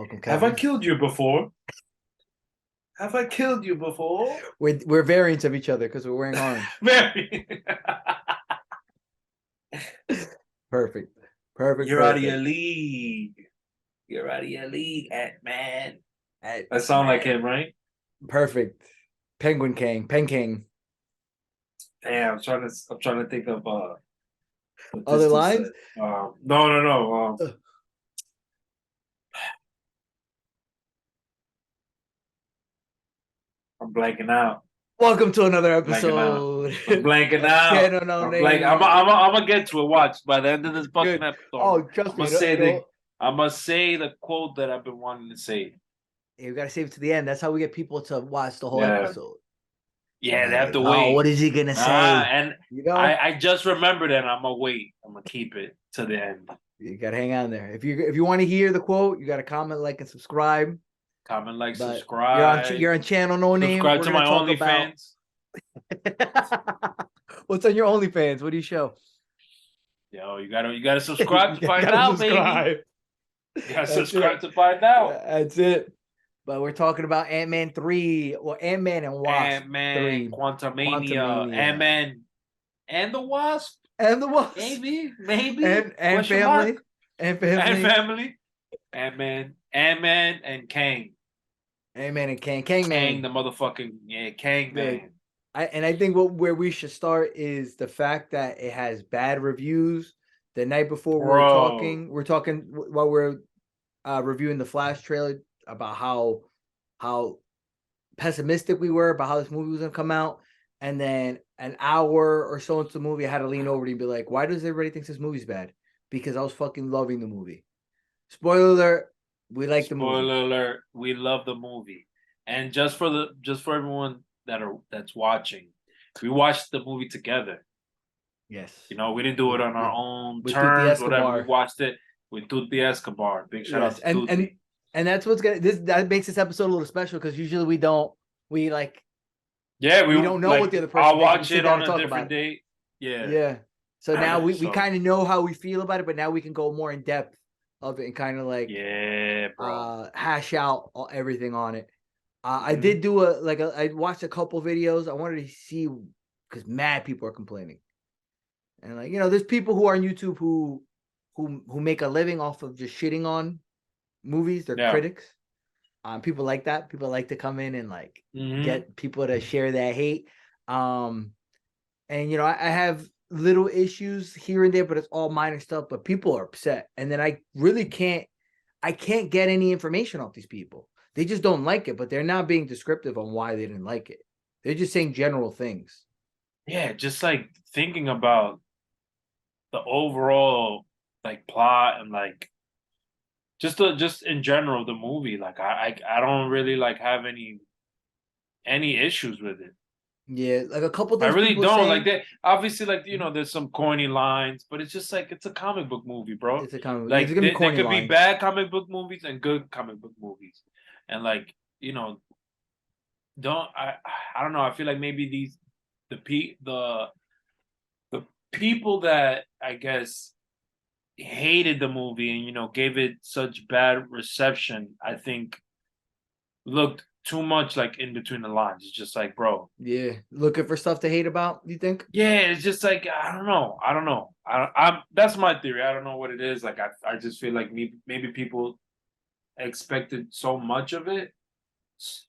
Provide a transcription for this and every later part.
Welcome, Have I Kevin. killed you before? Have I killed you before? We're variants of each other because we're wearing orange. Very. Perfect. Perfect. You're out of your Perfect. league. You're out of your league, Antman. Hey, That sound like man. him, right? Perfect. Penguin King. Pen King. Damn, I'm trying to think of what this Other dude lines? said. No. Ugh. I'm blanking out. Welcome to another Blanking out. episode I'm blanking of out. Channel No I'm blank. Name. I'm gonna get to it. Watch by the end of this fucking Good. episode. Oh, trust I'm me. gonna say the. It'll, I'm gonna say the quote that I've been wanting to say. you gotta save it to the end. That's how we get people to watch the whole Yeah. episode. Yeah, they have Like, to oh, what wait. is he gonna Ah, say? and You I, know, I just remembered and I'm gonna wait. I'm gonna keep it to the end. you gotta hang on there. If you want to hear the quote, you gotta comment, like, and subscribe. Comment, like, But subscribe. you're on Channel No Name. Subscribe We're to gonna my talk about OnlyFans. what's on your OnlyFans. What do you show? Yo, you gotta subscribe You to find gotta out, baby. subscribe. You gotta That's subscribe it. to find out. That's it. But we're talking about Ant-Man 3 or Ant-Man and Wasp Ant-Man, 3. Quantumania, Quantumania. Ant-Man, and the Wasp. And the Wasp. Maybe. And Question mark. family. And And family. family. Ant-Man, and Kang. Ant-Man and Kang Kang, Man. the motherfucking Kang Good. man. I think where we should start is the fact that it has bad reviews. The night before Bro. we're talking while we're reviewing the Flash trailer about how pessimistic we were about how this movie was gonna come out, and then an hour or so into the movie, I had to lean over to you and be like, "Why does everybody think this movie's bad?" Because I was fucking loving the movie. Spoiler alert: we like the movie. Spoiler alert, we love the movie. And just for everyone that's watching, we watched the movie together. Yes, You know, we didn't do it on our with own Tutti terms, whatever. We Escobar. watched it with Tutti Escobar. Big shout out Yes, to and Tutti. and that's what's gonna that makes this episode a little special because usually we like Yeah, we don't know what like the other person I'll thinks and we watch sit it down on and a talk about different it. date. Yeah. Yeah. So now we So kind of know how we feel about it, but now we can go more in depth of it and kind of like yeah, bro. hash out everything on it. I Hmm. did do I watched a couple videos. I wanted to see because mad people are complaining. And like, there's people who are on YouTube who make a living off of just shitting on movies. They're Yeah. critics. People like that. People like to come in and like Hmm. get people to share their hate. And I have little issues here and there, but it's all minor stuff. But people are upset, and then I can't get any information off these people. They just don't like it, but they're not being descriptive on why they didn't like it. They're just saying general things. Yeah, just like thinking about the overall like plot and like just in general the movie. Like I don't really like have any issues with it. Yeah, like a couple I things really people are don't like saying. that. Obviously, like there's some corny lines, but it's just like it's a comic book movie, bro. It's a comic. There's Like gonna be there corny could be lines. bad comic book movies and good comic book movies, and like don't I don't know. I feel like maybe the pe the people that I guess hated the movie and gave it such bad reception. I think looked too much like in between the lines. It's just like, bro, Yeah, looking for stuff to hate about. You think? yeah, it's just like I don't know. I don't know. I'm that's my theory. I don't know what it is. Like I just feel like maybe people expected so much of it,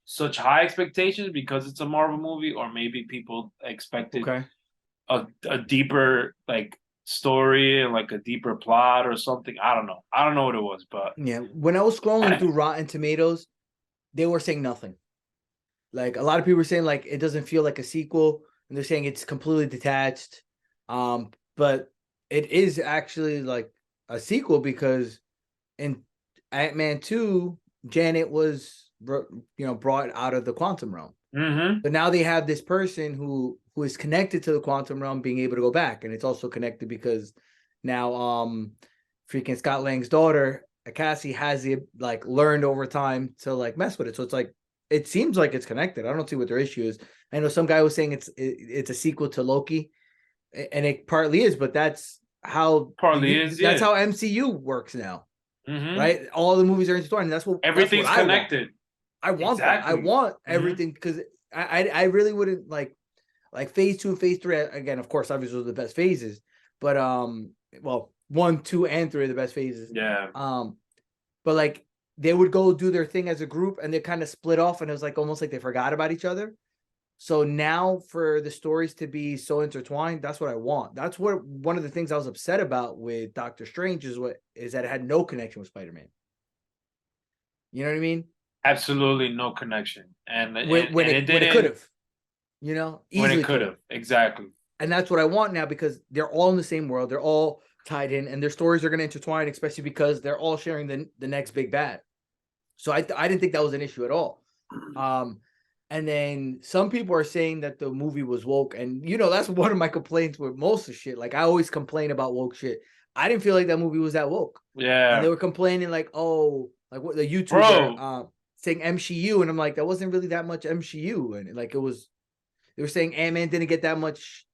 such high expectations because it's a Marvel movie, or maybe people expected Okay. a deeper like story and like a deeper plot or something. I don't know. I don't know what it was, but Yeah, when I was scrolling through Rotten Tomatoes, they were saying nothing. Like a lot of people were saying like it doesn't feel like a sequel, and they're saying it's completely detached. But it is actually like a sequel because in Ant-Man 2, Janet was brought out of the quantum realm. hmm. But now they have this person who is connected to the quantum realm being able to go back, and it's also connected because now freaking Scott Lang's daughter Cassie has the like learned over time to like mess with it. So it's like it seems like it's connected. I don't see what their issue is. I know some guy was saying it's a sequel to Loki, and it partly is, but that's how Probably is, that's yeah. how MCU works now. right? All the movies are intertwined. And that's what Everything's I want. connected. I want that. I Exactly. want everything because I really wouldn't like phase 2 and phase 3 again. Of course, obviously those are the best phases, but well, 1, 2, and 3 are the best phases. Yeah. But like they would go do their thing as a group, and they kind of split off, and it was like almost like they forgot about each other. So now for the stories to be so intertwined, that's what I want. That's what one of the things I was upset about with Doctor Strange is that it had no connection with Spider-Man. You know what I mean? Absolutely no connection, and When it it could didn't have, you know, when it easily could could have. have. Exactly. And that's what I want now because they're all in the same world. They're all tied in, and their stories are going to intertwine, especially because they're all sharing the next big bad. So I didn't think that was an issue at all. And then some people are saying that the movie was woke, and you know that's one of my complaints with most of shit. Like I always complain about woke shit. I didn't feel like that movie was that woke, and Yeah, they were complaining like, oh, like what the YouTuber bro. saying MCU, and I'm like, that wasn't really that much MCU, and like it was. They were saying Ant-Man didn't get that much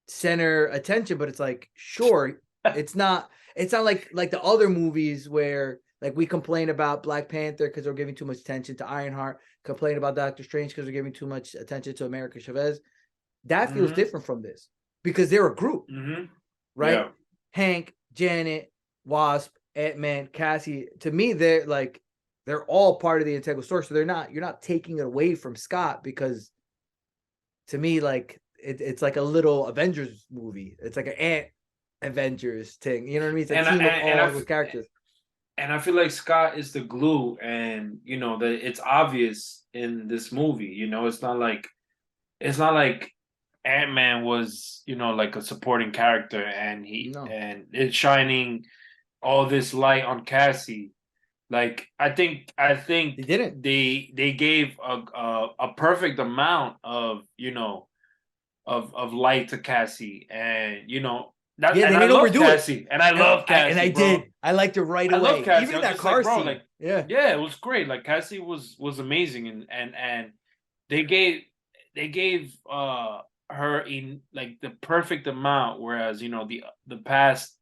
center attention, but it's like, sure, it's not like the other movies where like we complain about Black Panther because they're giving too much attention to Ironheart, complain about Doctor Strange because they're giving too much attention to America Chavez. That feels different from this because they're a group, right? Yeah. Hank, Janet, Wasp, Ant-Man, Cassie. To me, they're all part of the integral story. So you're not taking it away from Scott because to me, like it's like a little Avengers movie. It's like an Ant Avengers thing. You know what I mean? It's a team of all those characters. And I feel like Scott is the glue, and you know that it's obvious in this movie. You know, it's not like Ant-Man was, you know, like a supporting character, and No, it's shining all this light on Cassie. Like I they think didn't. they gave a perfect amount of, you know, of light to Cassie, and you know that, Yeah, and they I didn't love overdo it. Cassie, and I love I Cassie, did. bro. I liked it right I love away. Cassie. Even I in was that just like, car bro, scene. like, Yeah. yeah, it was great. Like Cassie was amazing, and they gave her in like the perfect amount. Whereas you know the past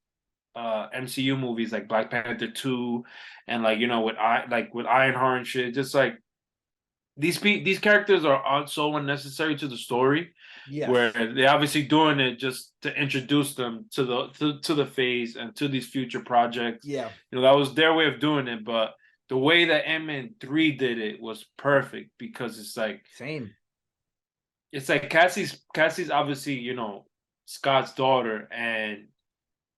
MCU movies like Black Panther 2 and like you know with Ironheart and shit, just like these characters are so unnecessary to the story, where Yes. they're obviously doing it just to introduce them to the phase and to these future projects. Yeah. You know, that was their way of doing it, but the way that Ant-Man 3 did it was perfect because Same. it's like Cassie's obviously, you know, Scott's daughter, and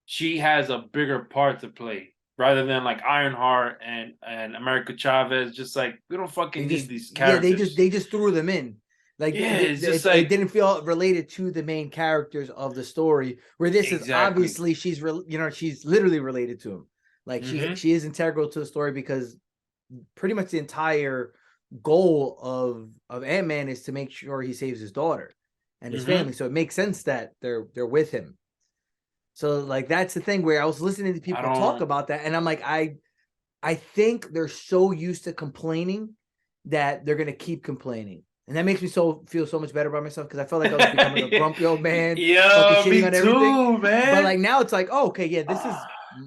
she has a bigger part to play rather than like Ironheart and America Chavez. Just like we don't They fucking need just these yeah, characters. they just threw them in. Like Yeah, it's just it like didn't feel related to the main characters of the story. Where this is exactly. obviously you know, she's literally related to him. Like Mm-hmm. she is integral to the story because pretty much the entire goal of Ant-Man is to make sure he saves his daughter and his Mm-hmm. family. So it makes sense that they're with him. So like that's the thing where I was listening to I people talk don't. about that, and I'm like, I think they're so used to complaining that they're gonna keep complaining. And that makes me feel so much better about myself because I felt like I was becoming a grumpy old man, fucking Yo, shitting me on everything. too, But man. like now it's like, oh, okay, yeah, this is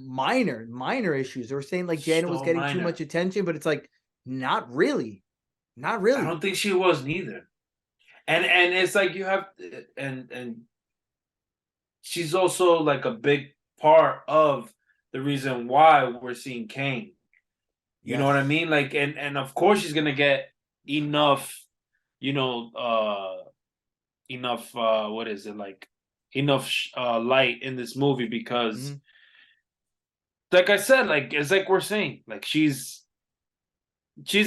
minor issues. They were saying like Janet was So getting too minor. much attention, but it's like not really, not I really. don't think she was neither. And it's like you have, and she's also like a big part of the reason why we're seeing Kane. You know what I Yes. mean? Like, and of course she's gonna get enough, you know, enough what is it like enough light in this movie because Mhm. like I said, like it's like we're saying, like she's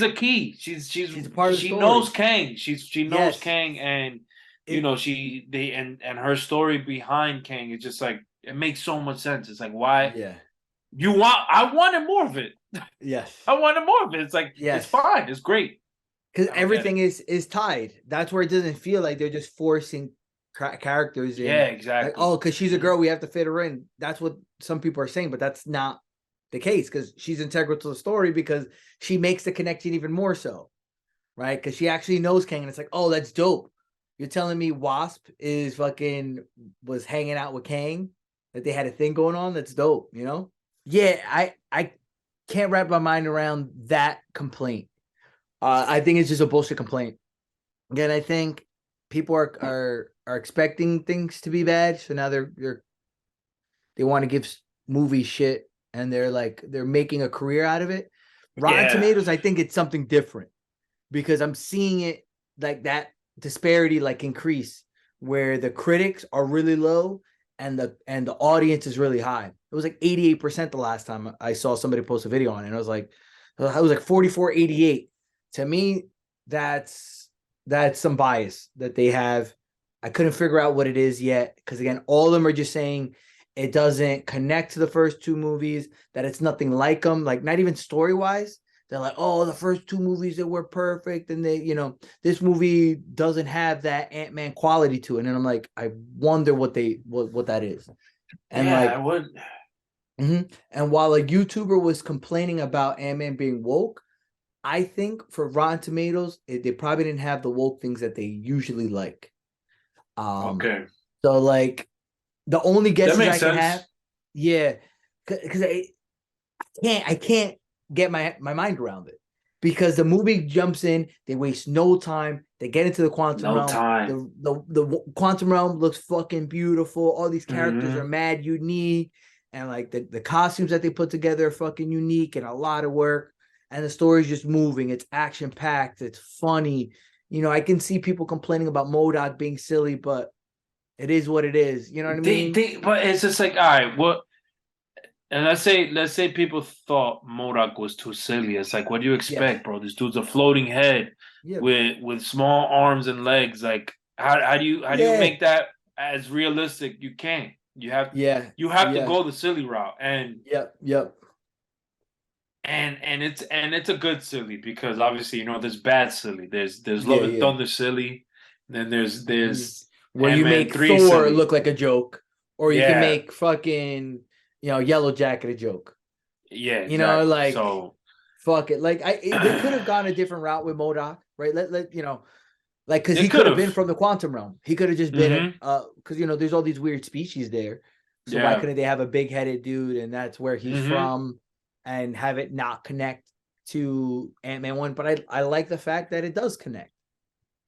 a key. She's a part of the She knows story. Kang. She knows Yes. Kang, and you It know and her story behind Kang is just like it makes so much sense. It's like why yeah. you want I wanted more of it. Yes. I wanted more of it. It's like it's Yes. fine. It's great. Because I don't get everything it. is tied. That's where it doesn't feel like they're just forcing characters Yeah, in. Like, exactly. oh, because she's a girl, we have to fit her in. That's what some people are saying, but that's not the case because she's integral to the story because she makes the connection even more so, right? Because she actually knows Kang, and it's like, oh, that's dope. You're telling me Wasp is fucking was hanging out with Kang, that they had a thing going on. That's dope, you know? Yeah, I can't wrap my mind around that complaint. I think it's just a bullshit complaint. Again, I think people are expecting things to be bad, so now they want to give movies shit, and they're making a career out of it. Rotten Yeah. Tomatoes, I think it's something different because I'm seeing it like that disparity like increase where the critics are really low and the audience is really high. It was like 88% the last time I saw somebody post a video on it. And I was like 44-88. To me, that's some bias that they have. I couldn't figure out what it is yet because again, all of them are just saying it doesn't connect to the first two movies, that it's nothing like them, like not even story wise. They're like, oh, the first two movies that were perfect, and this movie doesn't have that Ant-Man quality to it. And I'm like, I wonder what that is. And Yeah, like, I would. and while a YouTuber was complaining about Ant-Man being woke, I think for Rotten Tomatoes, they probably didn't have the woke things that they usually like. Okay. So like the only That guesses makes I can sense. have, yeah, because I can't get my mind around it because the movie jumps in, they waste no time, they get into the quantum No realm. time. The quantum realm looks fucking beautiful. All these characters are Hmm. mad unique, and like the costumes that they put together are fucking unique and a lot of work. And the story's just moving. It's action packed. It's funny. I can see people complaining about MODOK being silly, but it is what it is. You know what I mean? But it's just like, all right, what? And let's say people thought MODOK was too silly. It's like, what do you Yeah. expect, bro? This dude's a floating head Yeah. with small arms and legs. Like, how do you Yeah. make that as realistic? You can't. Yeah. You have to Yeah. go the silly route, and Yep. Yep. it's a good silly because obviously there's bad silly. There's Yeah. Love and Yeah. Thunder silly. Then there's Mhm. there's Where you Ant-Man make 3 Thor silly. look like a joke, or you can Yeah, make fucking Yellow Jacket a joke. yeah, exactly. Like So fuck it. Like they could have gone a different route with MODOK, right? Like because they he could could have been have. from the quantum realm. He could have just been Hmm. because there's all these weird species there. So why Yeah. couldn't they have a big headed dude and that's where he's Hmm. from, and have it not connect to Ant-Man 1? But I like the fact that it does connect,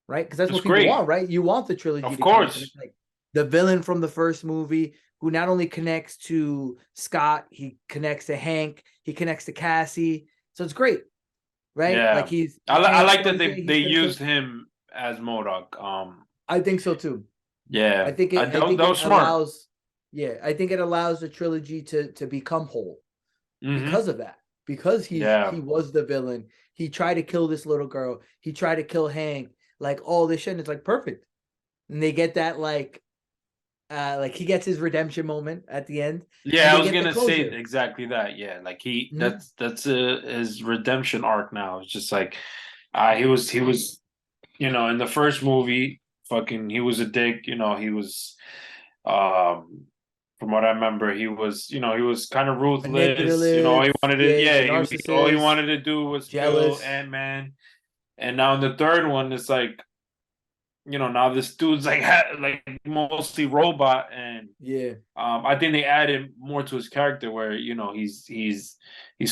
right? Because that's It's what people great. want, right? You want the trilogy Of to connect, and course. it's like the villain from the first movie who not only connects to Scott, he connects to Hank, he connects to Cassie. So it's great, right? Like Yeah. I Hank like that comes in, they he's gonna kill. used him as MODOK. I think so too. I Yeah. think it. I think That it was smart. allows. Yeah, I think it allows the trilogy to become whole Hmm. because of that. Because he Yeah. was the villain. He tried to kill this little girl. He tried to kill Hank. Like all this shit. And it's like perfect. And they get that like he gets his redemption moment at the end, and Yeah, I they was get the gonna say closure. exactly that. Yeah, like Mhm. that's his redemption arc now. It's just like he was in the first movie, fucking he was a dick. He was um from what I remember, he was kind of ruthless. He Manipulative. wanted to, Yeah, he's a yeah, all he narcissist, wanted to do was kill jealous. Ant-Man. And now in the third one, it's like, now this dude's like like mostly robot, and Yeah. I think they added more to his character where he's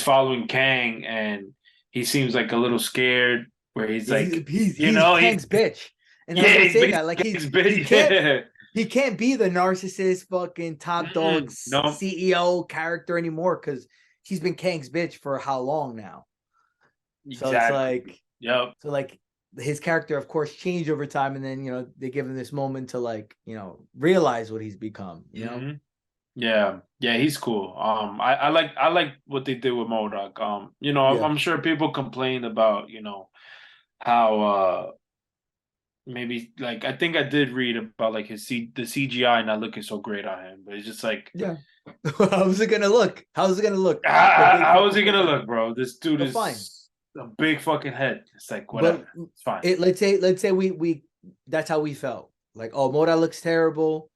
following Kang, and he seems like a little scared. Where he's He's like, he's he's he's Kang's bitch. And I was yeah, gonna he's say he's that. Like Kang's he bitch. can't Yeah. he can't be the narcissist fucking top dog No, CEO character anymore because he's been Kang's bitch for how long now? So it's exactly. like Yep. so like his character of course changed over time, and then they give him this moment to like realize what he's become. Hmm. Yeah, yeah, he's cool. I like what they did with MODOK. Yeah. I'm sure people complained about how maybe like I think I did read about like the CGI not looking so great on him, but it's just like Yeah. How's it gonna look? How's it gonna look? The how, big how is fucking he gonna head. look, bro? This dude But fine. is a big fucking head. It's like whatever. But It's fine. let's say we that's how we felt. Like, oh, Moda looks terrible.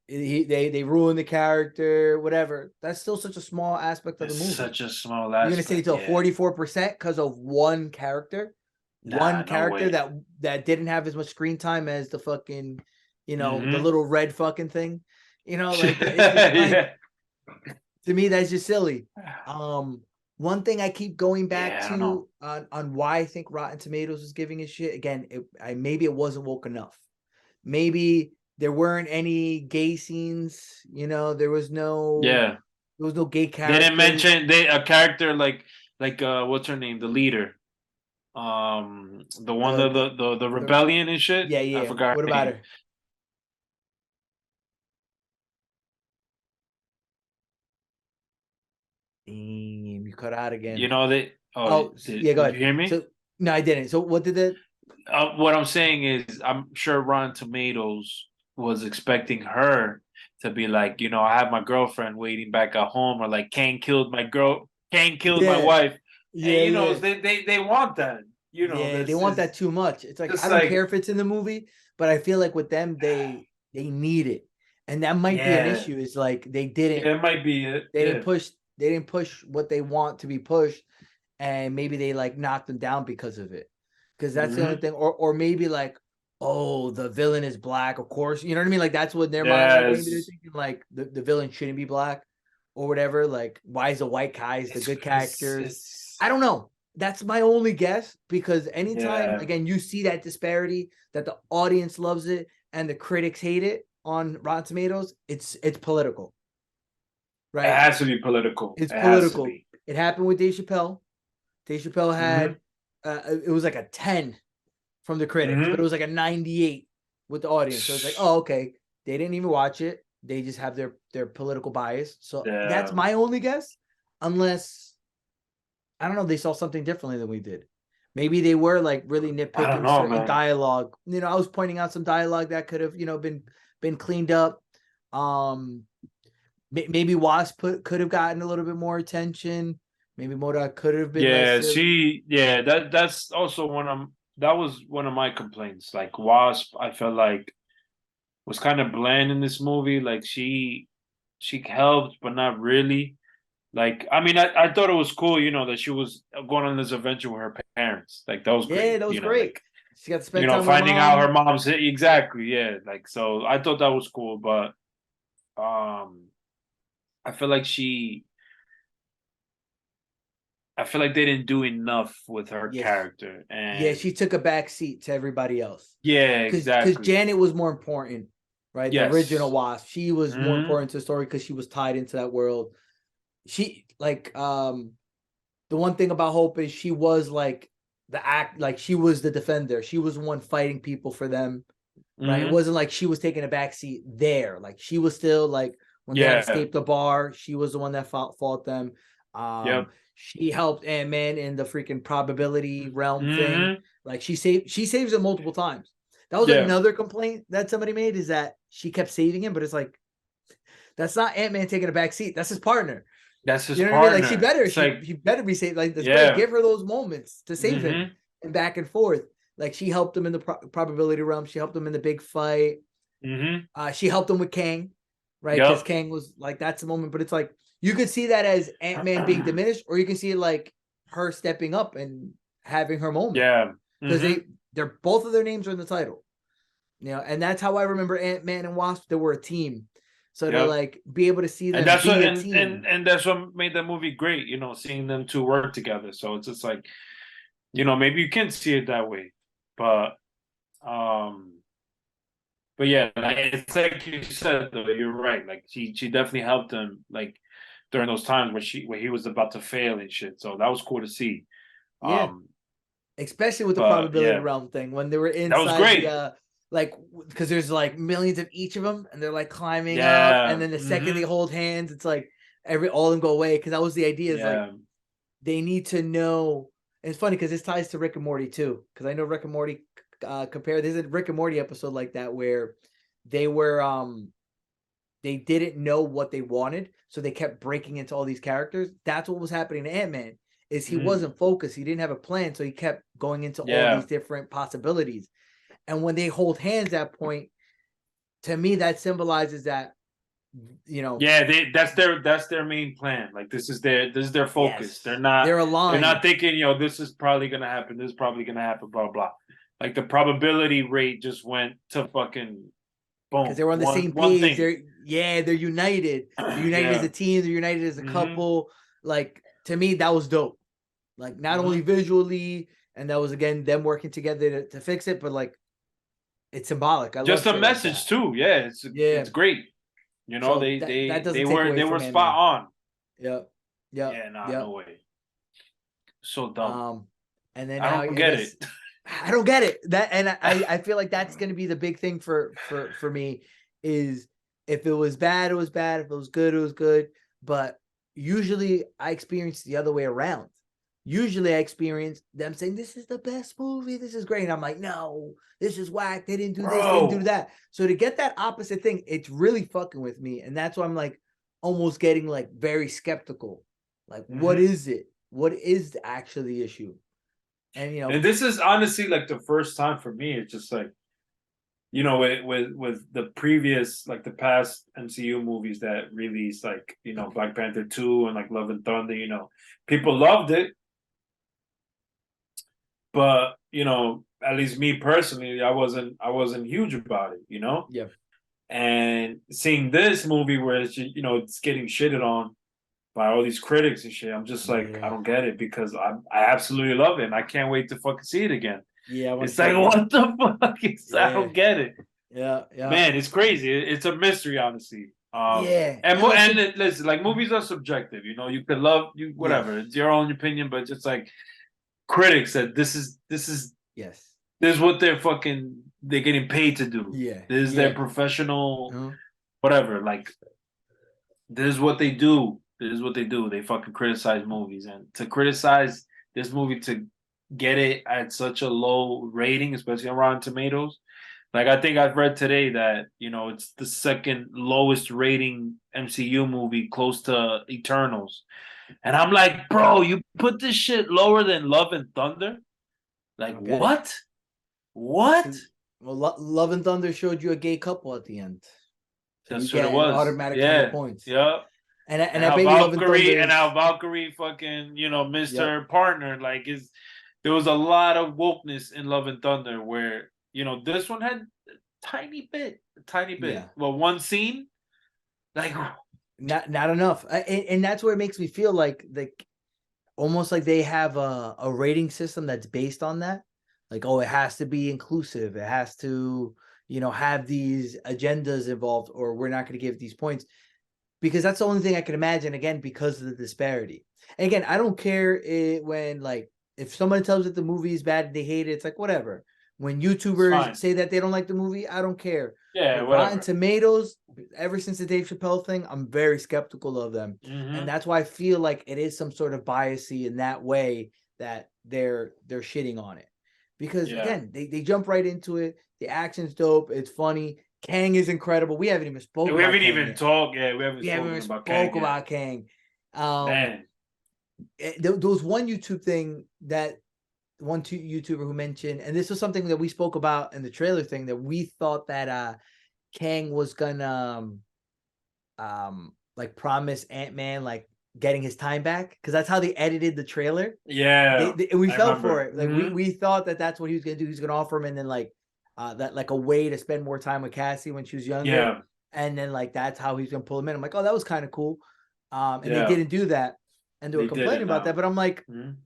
They ruin the character, whatever. That's still such a small aspect of the It's movie. such a small You're gonna say aspect. to Yeah. 44% because of one character, Nah, one no character way. that didn't have as much screen time as the fucking the Hmm. little red fucking thing. Like it's just like Yeah. To me, that's just silly. One thing I keep going back Yeah, I don't know. to on why I think Rotten Tomatoes is giving a shit again. Maybe it wasn't woke enough. Maybe there weren't any gay scenes. You know, Yeah, there was no gay they didn't characters. mention they a character like what's her name, the leader, the one The of the the the rebellion and shit. yeah, I yeah. forgot What her about name. her? Damn, you cut out You again. know they. Oh, Oh, yeah, go did you ahead. hear me? So no, I didn't. So what did the What I'm saying is, I'm sure Rotten Tomatoes was expecting her to be like, I have my girlfriend waiting back at home, or like, Kang killed my yeah, wife, and yeah, yeah. they want that. Yeah, they This want is that too much. It's like I just don't like, care if it's in the movie, but I feel like with them they need it. And that might be an yeah, issue is like yeah, it might be it. they didn't Yeah. push they didn't push what they want to be pushed and maybe they like knocked them down because of it. Because that's the only Hmm. thing or maybe like oh the villain is black, of course. You know what I mean? Like that's what in their mind like maybe they're Yes. thinking like the villain shouldn't be black or whatever. Like why is the white guys the It's good it's characters? it's I don't know. That's my only guess because anytime yeah. again you see that disparity that the audience loves it and the critics hate it on Rotten Tomatoes, it's political, It right? has to be political. It's It has to political. be. It happened with Dave Chappelle. Dave Chappelle Hmm. had it was like a 10 from the critics, but it Hmm. was like a 98 with the audience. So it's like, oh, okay, they didn't even watch it. They just have their political bias. So that's Yeah. my only guess, unless I don't know, they saw something differently than we did. Maybe they were like really I don't nitpicking know, certain man. dialogue. You know, I was pointing out some dialogue that could have, been cleaned up. Um, maybe Wasp could have gotten a little bit more attention. Maybe Moda could have been less Yeah, silly. that's also that was one of my complaints. Like Wasp, I felt like was kind of bland in this movie. Like she helped, but not really. Like, I mean, I thought it was cool, that she was going on this adventure with her parents. Like that was Yeah, great. that was great. Like, She got to spend time with her finding out her mom. mom's exactly, yeah. Like, so I thought that was cool, but um I feel like she I feel like they didn't do enough with her Yes, character. yeah, And she took a back seat to everybody else yeah, because exactly. Janet was more important, right? The original Yes. Wasp, she was more Hmm. important to the story because she was tied into that world. She like the one thing about Hope is she was like like she was the defender. She was the one fighting people for them, right? It Hmm. wasn't like she was taking a back seat there. Like she was still like when they had Yeah. escaped the bar, she was the one that fought them. Yep. She helped Ant-Man in the freaking probability realm thing. Hmm. Like she saves him multiple times. That was Yeah. another complaint that somebody made is that she kept saving him, but it's like that's not Ant-Man taking a back seat. That's his partner. That's his You know what I mean? Like partner. It's like, she better be saved. Like let's better yeah. give her those moments to save him Hmm. and back and forth. Like she helped him in the probability realm. She helped him in the big fight. Hmm. She helped him with Kang, right? Because Yep. Kang was like that's the moment. But it's like you could see that as Ant Man being diminished, or you can see it like her stepping up and having her moment Yeah. because Hmm. they're both of their names are in the title. And that's how I remember Ant Man and Wasp. They were a team. So to Yep. like be able to see And them that's be what a and team. and that's what made that movie great, seeing them two work together. So it's just like, maybe you can see it that way. But um but yeah, like, it's like you said though, you're right. Like she definitely helped him like during those times where he was about to fail and shit. So that was cool to see. Yeah, Um especially with the but probability yeah, realm thing when they were that was inside the great. like because there's like millions of each of them and they're like climbing up and Yeah. then the second they Hmm. hold hands it's like all of them go away because that was the idea is like Yeah. they need to know. And it's funny because this ties to Rick and Morty too because I know Rick and Morty compare there's a Rick and Morty episode like that where they were they didn't know what they wanted, so they kept breaking into all these characters. That's what was happening to Ant-Man. Is he Mm. wasn't focused, he didn't have a plan, so he kept going into all these Yeah. different possibilities. And when they hold hands at point, to me, that symbolizes that, you know, Yeah, that's their main plan. Like this is their focus. yes, they're They're not aligned. thinking, this is probably gonna happen, this is probably gonna happen, blah blah. Like the probability rate just went to fucking Boom. because they were on the same One page. thing. They're united. They're united as Yeah. a team. They're united as a couple. Like, to me, that was dope. Like, not only visually, and that was again them working together to fix it, but like it's symbolic. I love Just a shit like message that. too. Yeah, Yeah. it's great. You know, So that doesn't take away they were from spot Ant-Man. on. Yep. Yep. Yeah, nah, no Yep. way. So dumb. Um, and then I now don't I get it. guess I don't get it. That and I feel like that's gonna be the big thing for me is if it was bad, it was bad. If it was good, it was good. But usually I experience the other way around. Usually I experience them saying, "This is the best movie, this is great." And I'm like, no, this is whack. They didn't do this, they didn't do Bro. that. So to get that opposite thing, it's really fucking with me. And that's why I'm like almost getting like very skeptical. Like, what is it? What is actually the issue? And And this is honestly like the first time for me. It's just like, you know, with the previous, like the past MCU movies that released, like, you know, Black Panther 2 and like Love and Thunder, you know, people loved it. But, you know, at least me personally, I wasn't huge about it, you know? yeah, And seeing this movie where it's, you know, it's getting shitted on by all these critics and shit, I'm just like, I yeah, don't get it, because I absolutely love it and I can't wait to fucking see it again. yeah. I want to It's see it like, again. what the fuck? I Yeah, don't get it. yeah, yeah, Man, it's crazy. It's a mystery, honestly. yeah. And And like listen, like movies are subjective. You know, you could love you yeah, whatever. It's your own opinion, but just like critics said, yes, this is what they're getting paid to do. yeah, This is their yeah. professional Uh-huh. whatever. Like, this is what they do. This is what they do. They fucking criticize movies, and to criticize this movie, to get it at such a low rating, especially on Rotten Tomatoes. Like, I think I've read today that, you know, it's the second lowest rating MCU movie, close to Eternals. And I'm like, bro, you put this shit lower than Love and Thunder? I Like, don't get it. what? What? Well, Love and Thunder showed you a gay couple at the end, so you That's what it get an was. automatic 100 Yeah. points. Yep. And I bet you Love and Thunder And how is Valkyrie fucking, you know, yep, Mr. Partner, like, is there was a lot of wokeness in Love and Thunder, where, you know, this one had a tiny bit. yeah. Well, one scene, like, Not enough. And that's where it makes me feel like almost like they have a rating system that's based on that. Like, oh, it has to be inclusive. It has to, have these agendas involved, or we're not going to give these points, because that's the only thing I can imagine. Again, because of the disparity. And again, I don't care when, like, if someone tells that the movie is bad and they hate it, it's like whatever. When it's YouTubers fine. say that they don't like the movie, I don't care. Yeah, But Rotten whatever. Tomatoes, ever since the Dave Chappelle thing, I'm very skeptical of them. And Hmm. that's why I feel like it is some sort of biasy in that way, that they're shitting on it. Because Yeah. again, they jump right into it. The action's dope. It's funny. Kang is incredible. We haven't even spoke We about haven't Kang even yet. talked. Yeah, we haven't We haven't spoken even about Kang spoke yet. about Kang. Man. There was one YouTube thing that one YouTuber who mentioned, and this was something that we spoke about in the trailer thing, that we thought that Kang was gonna like promise Ant-Man like getting his time back, because that's how they edited the trailer. Yeah, We I fell for remember. it. Like we thought that that's what he was gonna do. He's gonna offer him, and then like that, like a way to spend more time with Cassie when she was younger, Yeah, and then like that's how he's gonna pull him in. I'm like, oh, that was kind of cool. And they yeah. didn't do that, and they were They complaining didn't about that. now. But I'm like, Mhm.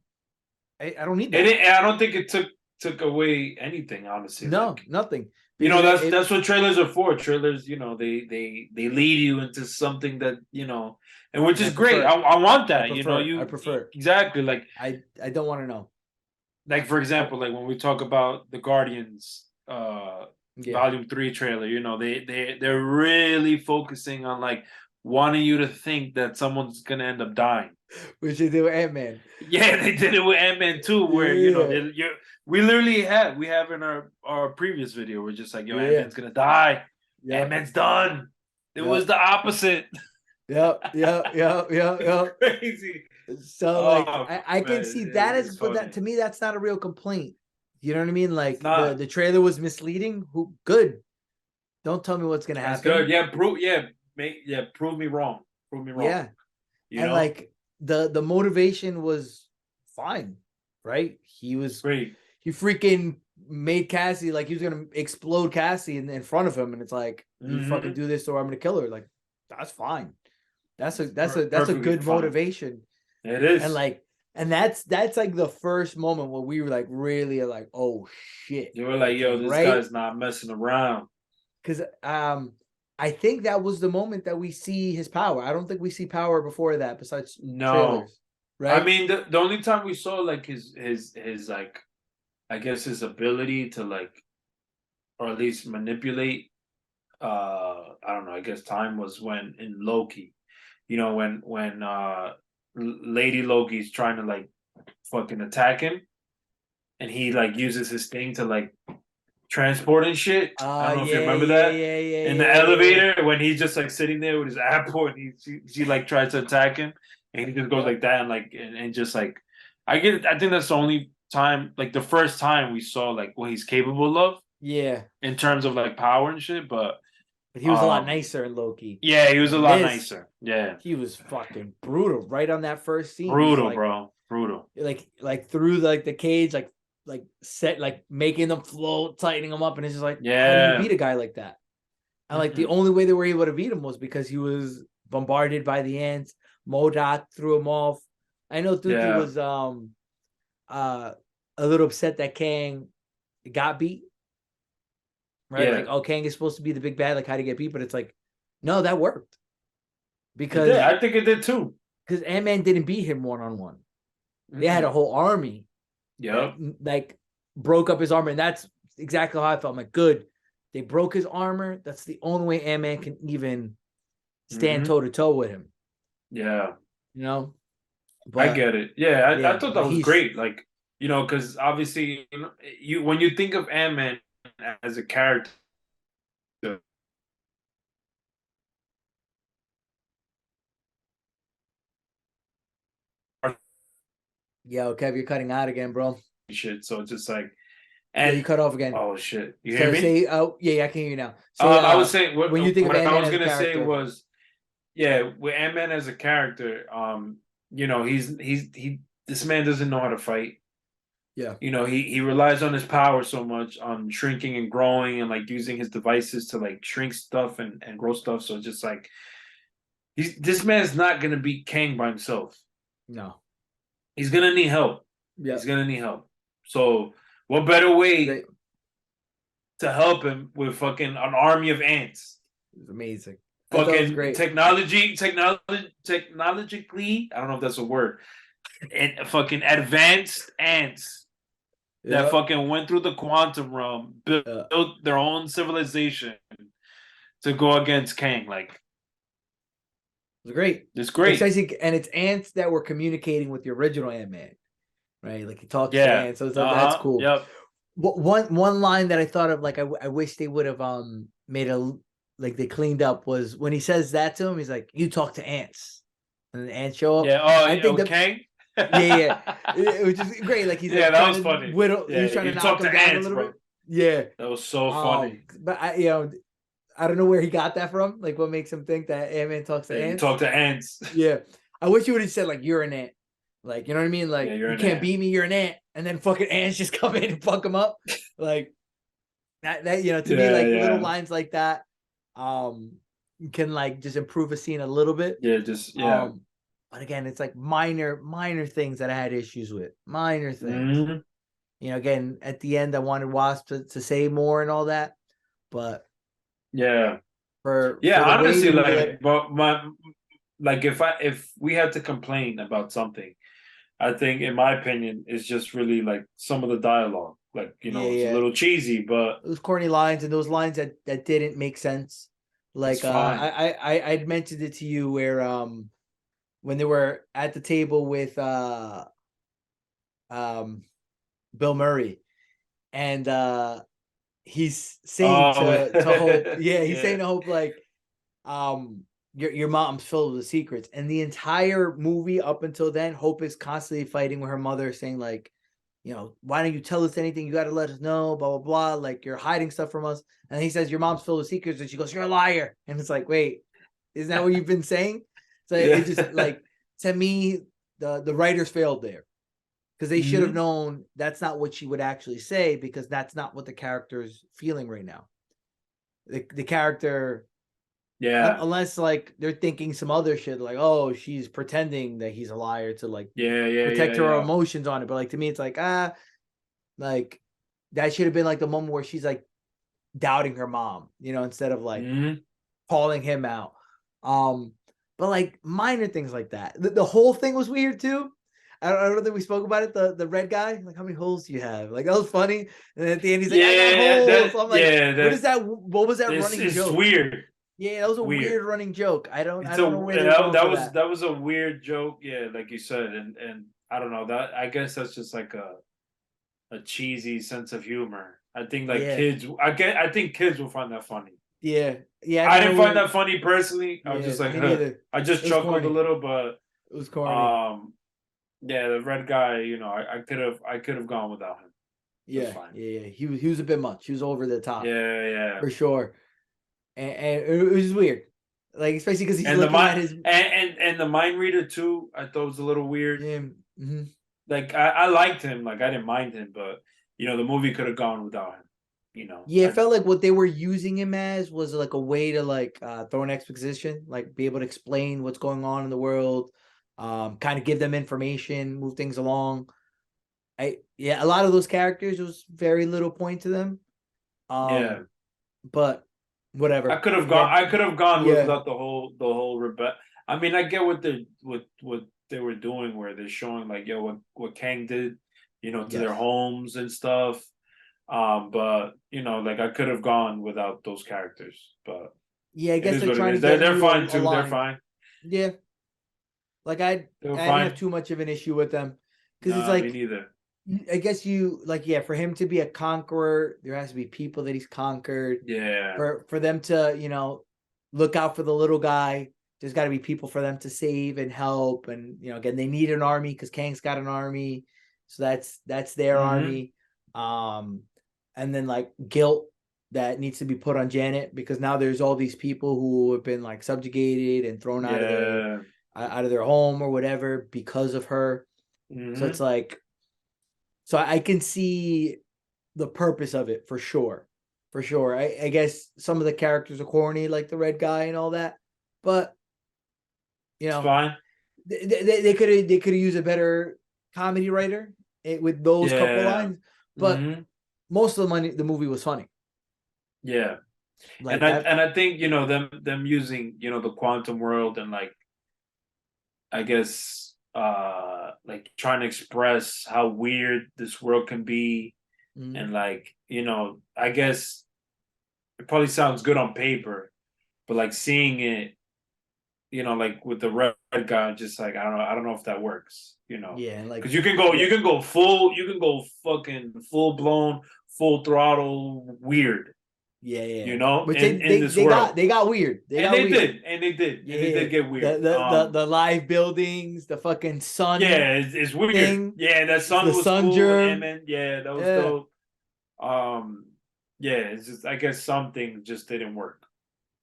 I don't need And that. I don't think it took away anything, honestly. No, Like, nothing, you know, because it that's what trailers are for. Trailers, you know, they lead you into something that, you know, and which and I is great. prefer, I want I that. You know, prefer, I prefer. exactly, like, I don't want to know. for I, example, like when we talk about the Guardians, yeah, Volume 3 trailer, you know, they're really focusing on like wanting you to think that someone's gonna end up dying. we should do Ant-Man. Yeah, they did it with Ant-Man too, where, you know, Yeah, we literally have in our previous video, we're just like, yo, yeah, Ant-Man's gonna die. yeah, Ant-Man's done. It yeah, was the opposite. yeah, yeah, yeah, yeah, yeah. Crazy. So like Oh I can man, see that as, it's but that funny. to me that's not a real complaint. You know what I mean? It's Like not. the trailer was misleading. Who good? Don't tell me what's gonna That's good. happen. Prove me wrong. Prove me wrong. Yeah. You And know? like the motivation was fine, right? He Great. freaking made Cassie like he was gonna explode Cassie in front of him, and it's like you fucking do this or I'm gonna kill her. Like that's fine. That's a Perfectly good fine. motivation. It is. And like that's like the first moment where we were like really like, oh shit. You were like, yo, this guy's not messing around. Because I think that was the moment that we see his power. I don't think we see power before that besides trailers. Right? I mean, the only time we saw like his like, I guess his ability to like, or at least manipulate, I don't know, I guess time was when in Loki, you know, when Lady Loki's trying to like fucking attack him, and he like uses his thing to like transport and shit. I don't know if you remember that in the elevator when he's just like sitting there with his apple, and she like tries to attack him, and he just goes like that, and like and just like I get it. I think that's the only time, like the first time we saw like what he's capable of. Yeah. In terms of like power and shit, but he was a lot nicer in Loki. Yeah, he was a lot nicer. Yeah, he was fucking brutal right on that first scene. Brutal, like, bro. Brutal. Like through like the cage, like set, like making them float, tightening them up, and it's just like, how do you beat a guy like that? And like the only way they were able to beat him was because he was bombarded by the ants. MODOK threw him off. I know Tutti was a little upset that Kang got beat. Right? Like, oh, Kang is supposed to be the big bad, like how to get beat, but it's like, no, that worked. Because I think it did too. Because Ant-Man didn't beat him one-on-one. They had a whole army. Yeah. Like broke up his armor. And that's exactly how I felt. I'm like, good. They broke his armor. That's the only way Ant-Man can even stand toe-to-toe with him. Yeah. You know? But, I get it. Yeah, I thought that was great. Like, you know, because obviously you when you think of Ant-Man as a character, yo, Kev, you're cutting out again, bro. Shit. So it's just like, and you cut off again. Oh shit! You hear me? Say, oh yeah, I can hear you now. Say, I was saying when you think what of Ant-Man I was gonna say was, yeah, with Ant-Man as a character, you know, this man doesn't know how to fight. Yeah. You know, he relies on his power so much, on shrinking and growing, and like using his devices to like shrink stuff and grow stuff. So it's just like this man's not gonna beat Kang by himself. No. He's gonna need help. Yeah. He's gonna need help. So what better way to help him with fucking an army of ants? It's amazing. Fucking technologically, I don't know if that's a word. And fucking advanced ants that fucking went through the quantum realm, built their own civilization to go against Kang. Like, it's great. It's great. Especially, and it's ants that were communicating with the original Ant-Man, right? Like he talks to ants, so that's cool. Yep. One line that I thought of, like I wish they would have made like they cleaned up, was when he says that to him, he's like, "You talk to ants," and the ants show up. Yeah. Oh, I think Kang. yeah, which is great. Like he's that was funny. He's trying to knock him down a little bit. Yeah, that was so funny. But I don't know where he got that from. Like, what makes him think that Ant-Man talks to ants? Talk to ants. Yeah, I wish you would have said like, "You're an ant." Like, you know what I mean? Like, you can't beat me. You're an ant, and then fucking ants just come in and fuck him up. Like that to me, like little lines like that, can like just improve a scene a little bit. Yeah, but again, it's like minor things that I had issues with. Minor things. Mm-hmm. You know, again, at the end, I wanted Wasp to say more and all that, but honestly, like, but if we had to complain about something, I think, in my opinion, it's just really like some of the dialogue. Like, you know, it's a little cheesy, but those corny lines and those lines that didn't make sense. Like I'd mentioned it to you where when they were at the table with Bill Murray, and he's saying to Hope, he's saying to Hope, like, your mom's filled with secrets. And the entire movie up until then, Hope is constantly fighting with her mother, saying like, you know, why don't you tell us anything? You got to let us know, blah, blah, blah. Like, you're hiding stuff from us. And he says, your mom's filled with secrets. And she goes, you're a liar. And it's like, wait, isn't that what you've been saying? So it just, like, to me, the writers failed there. because they should have known that's not what she would actually say, because that's not what the character is feeling right now. The character, unless like they're thinking some other shit, like, oh, she's pretending that he's a liar to like protect her emotions on it. But like, to me, it's like, like that should have been like the moment where she's like doubting her mom, you know, instead of like calling him out. But like minor things like that. The whole thing was weird too. I don't think we spoke about it. The red guy, like, how many holes do you have? Like, that was funny. And then at the end, he's like, I got holes. So I'm like, what is that? What was that running it's joke? Weird. Yeah, that was a weird running joke. I don't know where they're that, going for was that was a weird joke. Yeah, like you said, and I don't know, that I guess that's just like a cheesy sense of humor. I think like kids, I think kids will find that funny. Yeah, I didn't find that funny personally. I was just like, me neither. I just chuckled a little, but it was corny. Yeah, the red guy, you know, I could have gone without him. Yeah. He was a bit much. He was over the top. Yeah, for sure. And it was weird, like, especially because he's and looking at his and the mind reader too. I thought was a little weird. Yeah. Like I liked him, like I didn't mind him, but you know the movie could have gone without him. You know, yeah, it felt like what they were using him as was like a way to like throw an exposition, like be able to explain what's going on in the world, kind of give them information, move things along. A lot of those characters, there was very little point to them. But whatever. I could have gone. I could have gone without the whole rebel. I mean, I get what they were doing, where they're showing like, yo, what Kang did, you know, to their homes and stuff. But you know, like I could have gone without those characters. But yeah, I guess they're trying to get they're fine too. They're fine. Yeah, like I didn't have too much of an issue with them, because it's like, me neither. I guess you like, for him to be a conqueror, there has to be people that he's conquered. Yeah. For them to, you know, look out for the little guy, there's got to be people for them to save and help. And, you know, again, they need an army because Kang's got an army, so that's their army. And then like guilt that needs to be put on Janet, because now there's all these people who have been like subjugated and thrown out of their home or whatever because of her. So it's like, so I can see the purpose of it for sure. For sure. I guess some of the characters are corny, like the red guy and all that. But, you know, it's fine. They could have used a better comedy writer with those couple lines. But most of the movie was funny. Yeah. Like and I think, you know, them using, you know, the quantum world and like, I guess like trying to express how weird this world can be, and like, you know, I guess it probably sounds good on paper, but like seeing it, you know, like with the red guy, just like I don't know if that works, you know. Yeah, like, because you can go fucking full blown, full throttle weird. Yeah. You know, but in this world. They got weird. They did get weird. The live buildings, the fucking sun. Yeah, it's weird. Thing. Yeah, that sun was sun cool. germ. And yeah, that was dope. Yeah, it's just, I guess something just didn't work.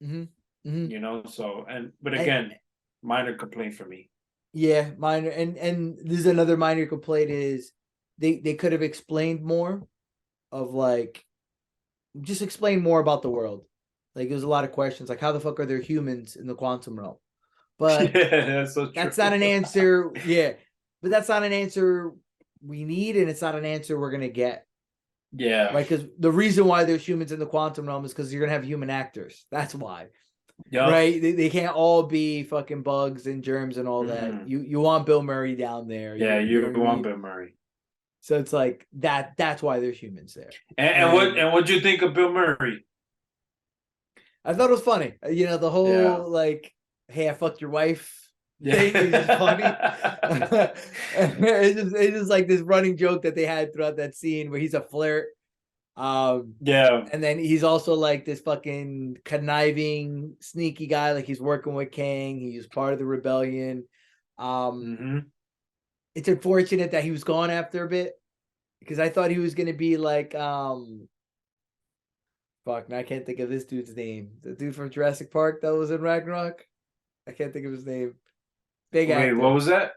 You know, so but again, minor complaint for me. Yeah, minor, and this is another minor complaint is they could have explained more of like, just explain more about the world. Like, there's a lot of questions, like how the fuck are there humans in the quantum realm? But that's so true. That's not an answer. Yeah, but that's not an answer we need, and it's not an answer we're gonna get. Yeah, right. Because the reason why there's humans in the quantum realm is because you're gonna have human actors. That's why. Yep. Right? They can't all be fucking bugs and germs and all that. You want Bill Murray down there. Yeah, you want Bill Murray. So it's like that's why there's humans there. And what'd you think of Bill Murray? I thought it was funny. You know, the whole like, hey, I fucked your wife thing is just funny. It's just like this running joke that they had throughout that scene where he's a flirt. And then he's also like this fucking conniving, sneaky guy. Like, he's working with Kang. He was part of the rebellion. It's unfortunate that he was gone after a bit, because I thought he was gonna be like fuck, now I can't think of this dude's name. The dude from Jurassic Park that was in Ragnarok. I can't think of his name. Big actor. Wait, what was that?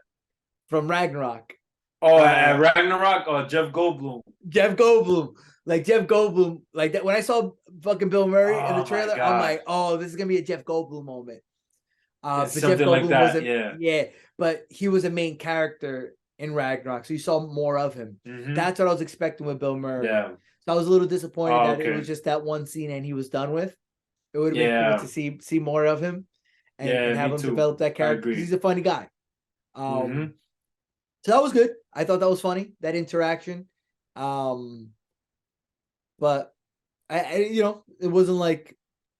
From Ragnarok. Oh, at Ragnarok, Jeff Goldblum. Jeff Goldblum. Like Jeff Goldblum, like that. When I saw fucking Bill Murray in the Oh my trailer, I'm god. like, oh, this is gonna be a Jeff Goldblum moment. It's But Jeff something like Goldblum that. wasn't, Yeah. yeah, but he was a main character in Ragnarok, so you saw more of him. Hmm. That's what I was expecting with Bill Murray. Yeah. So I was a little disappointed Oh, that it was okay. just that one scene and he was done with. It would have been cool Yeah. to see more of him and Yeah. have Me him too. develop that I character because agree. he's a funny guy. Hmm. So that was good. I thought that was funny, that interaction. Um, but it wasn't like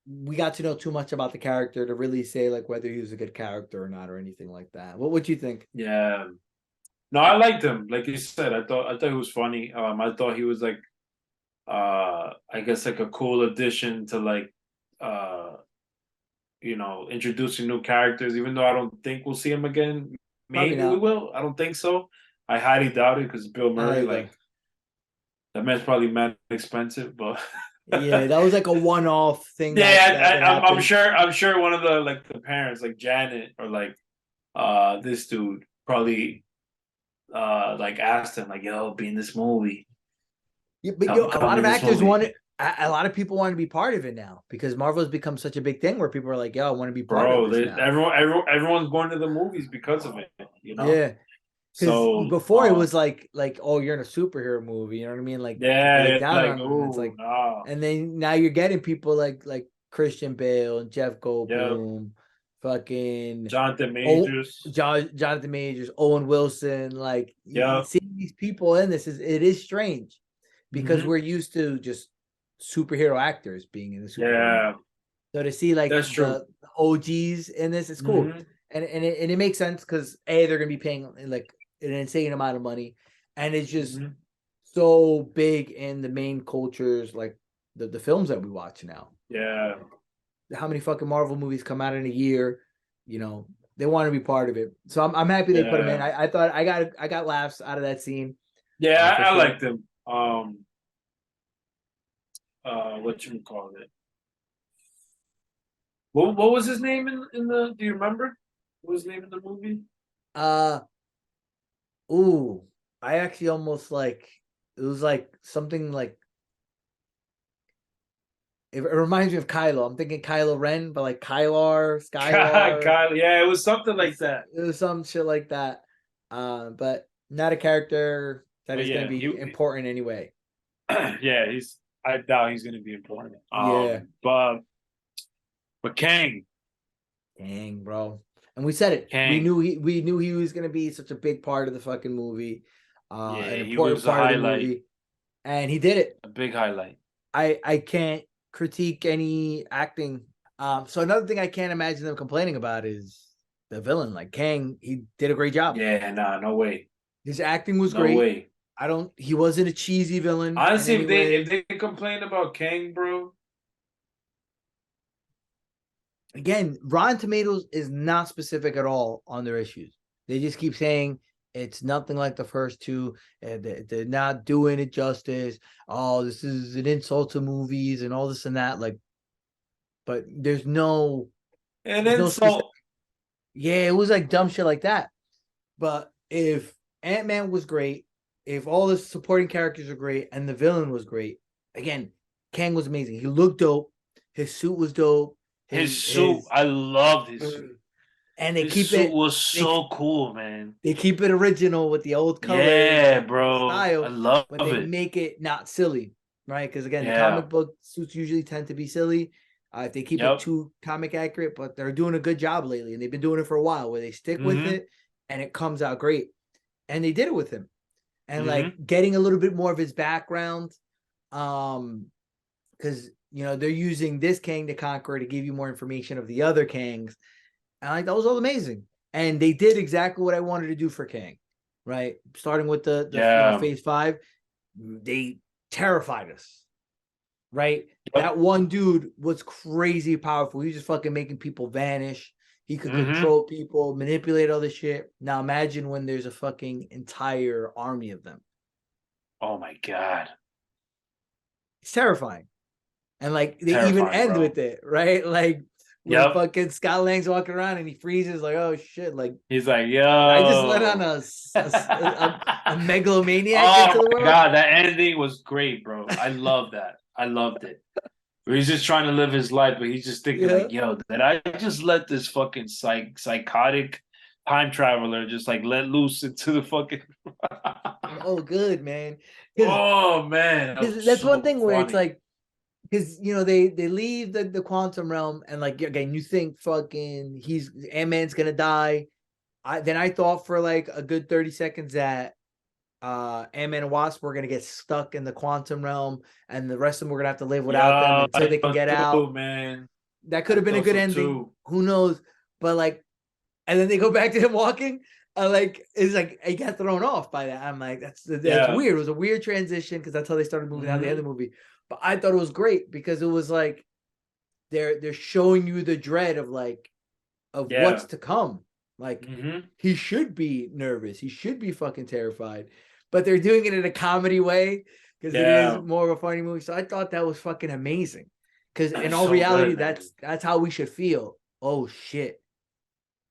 we got to know too much about the character to really say like whether he was a good character or not or anything like that. What would you think? Yeah. No, I liked him. Like you said, I thought he was funny. I thought he was like I guess like a cool addition to like uh introducing new characters, even though I don't think we'll see him again. Probably Maybe we not. will. I don't think so. I highly doubt it because Bill I Murray, highly doubt. like that man's probably mad expensive, but Yeah, that was like a one-off thing that yeah, that I'm happened. sure. I'm sure one of the parents, like Janet or like this dude, probably like asked him like, "Yo, be in this movie. Yeah, but Come, a come lot of in this actors movie." wanted. A lot of people want to be part of it now because Marvel's become such a big thing where people are like, "Yo, I want to be part of Bro, this now." everyone's going to the movies because of it. Yeah, because So, before it was like, oh, you're in a superhero movie, you know what I mean? Like people yeah, look it's down like, on them. It's oh like, no, and then now you're getting people like Christian Bale and Jeff yeah, Goldblum, fucking Jonathan oh, Majors, Jonathan Majors, Owen Wilson. Like yeah, seeing these people in this is strange because hmm we're used to just superhero actors being in the superhero movie. yeah, So to see like that's true. the OGs in this is cool, Hmm and it makes sense because they're gonna be paying like an insane amount of money, and it's just hmm so big in the main cultures like the films that we watch now. yeah, How many fucking Marvel movies come out in a year? You know, they want to be part of it. So I'm happy they put them in. yeah, I thought I got laughs out of that scene, yeah. for I sure. liked him. What you call it? What was his name in the? Do you remember? What was his name in the movie? Uh ooh, I actually almost like it was like something like it reminds me of Kylo. I'm thinking Kylo Ren, but like Kylar, Skylar. Kyle, yeah, it was something like that. It was some shit like that. But not a character that But is going to yeah, be important anyway. yeah, I doubt he's going to be important. Yeah, But Kang, dang, bro. And we said it. We Kang, knew he was going to be such a big part of the fucking movie, an yeah, he important was a part of the highlight, movie, and he did it. a big highlight. I can't critique any acting. So another thing I can't imagine them complaining about is the villain. Like Kang, he did a great job. Yeah, nah, no way, His acting was no great. way. I don't. He wasn't a cheesy villain in Honestly, any if way. they complain about Kang, bro, Again, Rotten Tomatoes is not specific at all on their issues. They just keep saying it's nothing like the first two. And they're not doing it justice. Oh, this is an insult to movies and all this and that. Like, but an there's no specific. insult. Yeah, it was like dumb shit like that. But if Ant-Man was great, if all the supporting characters are great, and the villain was great, again, Kang was amazing. He looked dope. His suit was dope. His suit, His I loved his suit. and His suit was so cool, man. they keep it original with the old colors Yeah, and bro, I style, love but they it. make it not silly, right? Because again, the Yeah, comic book suits usually tend to be silly. If they keep it yep. too comic accurate, but they're doing a good job lately, and they've been doing it for a while, where they stick with hmm it and it comes out great. And they did it with him, and like hmm getting a little bit more of his background, because they're using this Kang the Conqueror to give you more information of the other Kangs, and like that was all amazing. And they did exactly what I wanted to do for Kang, right? Starting with the Yeah, phase 5, they terrified us, right? yep. That one dude was crazy powerful. He was just fucking making people vanish. He could hmm control people, manipulate all this shit. Now imagine when there's a fucking entire army of them. Oh my god, It's terrifying. And like they even terrifying, end bro. with it, right? Like when Yep. fucking Scott Lang's walking around and he freezes, like, oh shit, like He's like, I just let on yo. a megalomaniac Oh into the my world. god, that ending was great, bro. I love that. I loved it. Where he's just trying to live his life, but he's just thinking Yeah. like, yo, did I just let this fucking psychotic time traveler just like let loose into the fucking Oh, good man, because Oh man, that was that's one so thing where it's funny. like, because they leave the quantum realm and like again, you think fucking he's Ant-Man's gonna die. I thought for like a good 30 seconds that Ant-Man and Wasp were gonna get stuck in the quantum realm, and the rest of them were gonna have to live without them Yeah, until I they can thought get out. too, man. That could I have been a thought good so ending. too. Who knows? But like, and then they go back to him walking. Like it's like I got thrown off by that. I'm like, that's Yeah. weird. It was a weird transition because that's how they started moving how they end the Hmm. movie. But I thought it was great because it was like they're showing you the dread of like of what's Yeah. to come. Like Hmm. he should be nervous. He should be fucking terrified. But they're doing it in a comedy way because it is Yeah. more of a funny movie. So I thought that was fucking amazing. Because in That's all so reality, good, man. that's how we should feel. Oh shit.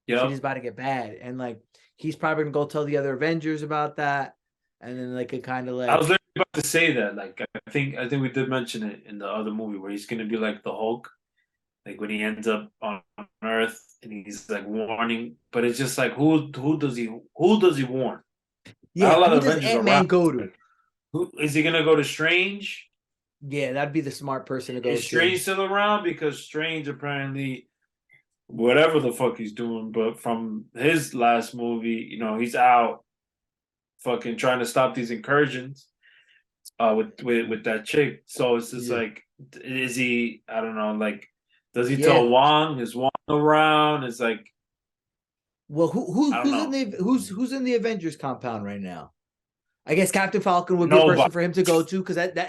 Shit is Yep. about to get bad. And like he's probably gonna go tell the other Avengers about that. And then like it kind of I was like, literally about to say that. Like, I think we did mention it in the other movie where he's gonna be like the Hulk, like when he ends up on Earth and he's like warning. But it's just like who does he warn? Not yeah, a lot who of does Avengers Ant-Man around. go to? Like, who is he gonna go to? Strange? Yeah, that'd be the smart person to go Is to. Strange still around? Because Strange apparently whatever the fuck he's doing, but from his last movie, he's out fucking trying to stop these incursions with that chick. So it's just Yeah. like, is he? I don't know. Like, does he tell Yeah. Wong? Is Wong around? It's like Well, I don't who's in know. the who's in the Avengers compound right now? I guess Captain Falcon would be a Nobody. person for him to go to because that you know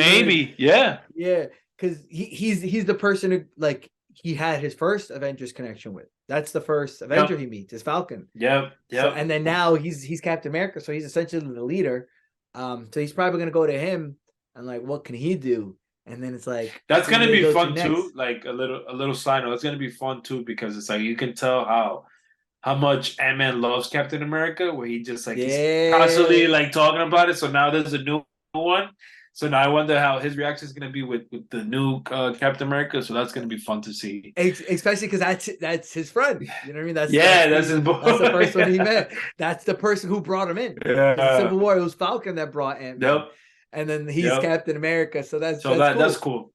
what I mean? Maybe. Yeah. Yeah, because he's the person who like he had his first Avengers connection with. That's the first Avenger Yep. he meets is Falcon. Yep. So Yep. and then now he's Captain America, so he's essentially the leader. So he's probably gonna go to him and like what can he do? And then it's like That's who do gonna they be go to fun too. next? Like a little side note. It's gonna be fun too because it's like you can tell how much Ant-Man loves Captain America, where he just like he's Yeah. constantly like talking about it. So now there's a new one. So now I wonder how his reaction is going to be with the new Captain America. So that's going to be fun to see. Especially because that's his friend. You know what I mean? That's Yeah, that's his that's the first one boy. he met. That's the person who brought him in. Because in Yeah. Civil War it was Falcon that brought Ant Man, Yep. and then he's Yep. Captain America. So So that's that's cool. cool.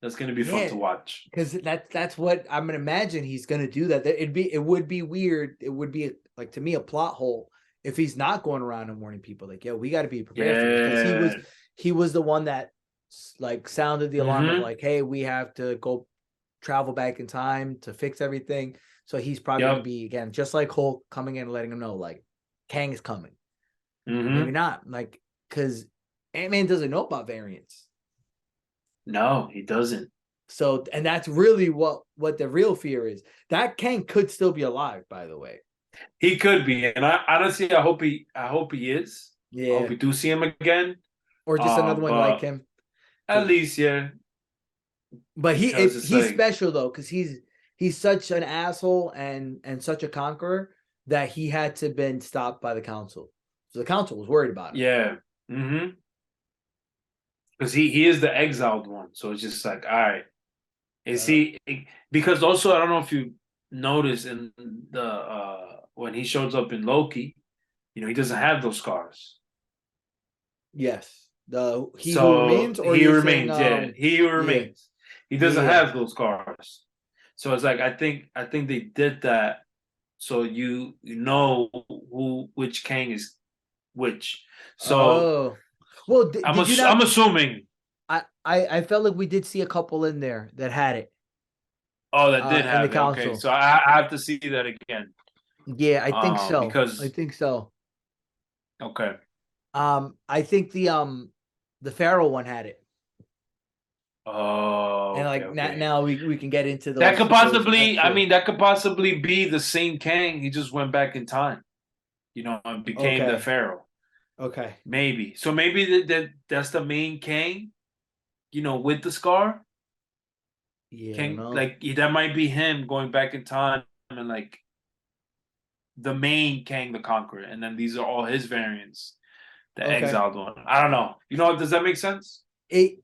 That's going to be fun Yeah, to watch. because that's what I'm gonna imagine he's gonna do. That it would be weird. It would be like to me a plot hole if he's not going around and warning people like, yo, we got to be prepared for this because Yeah. he was the one that like sounded the alarm of Mm-hmm. like, hey, we have to go travel back in time to fix everything. So he's probably going to Yep. be again just like Hulk coming in and letting him know like Kang is coming, or maybe Mm-hmm. not, like because Ant-Man doesn't know about variants. No, he doesn't. So and that's really what the real fear is. That Kang could still be alive, by the way. He could be, and I honestly, I hope he is. I hope Yeah, we do see him again. or just another one like But him. at least, yeah, But because it's he's like, special though because he's such an asshole and such a conqueror that he had to been stopped by the council. So the council was worried about him. yeah, mm-hmm. Because he is the exiled one, so it's just like, all right, is Uh, he? Because also, I don't know if you notice in the when he shows up in Loki, he doesn't have those scars. yes, the He Who So Remains, or he you're saying remains, yeah, he yeah, remains. He doesn't yeah, have those scars. So it's like I think they did that so you know which Kang is which. So oh, well, I'm did you I'm not? assuming. I felt like we did see a couple in there that had it Oh, that did in the have it. Okay, council. so I have to see that again. Yeah, I think so. I Because think so. okay. I think the Pharaoh one had it, Oh, and okay, like okay. now we can get into That could those possibly. I extra. mean, that could possibly be the same Kang. He just went back in time. And became the Okay, Pharaoh. okay. Maybe. So maybe that's the main Kang. With the scar. Yeah, I don't King, know. like that might be him going back in time and like the main Kang the Conqueror, and then these are all his variants, the Okay. exiled one. I don't know. You know, does that make sense? It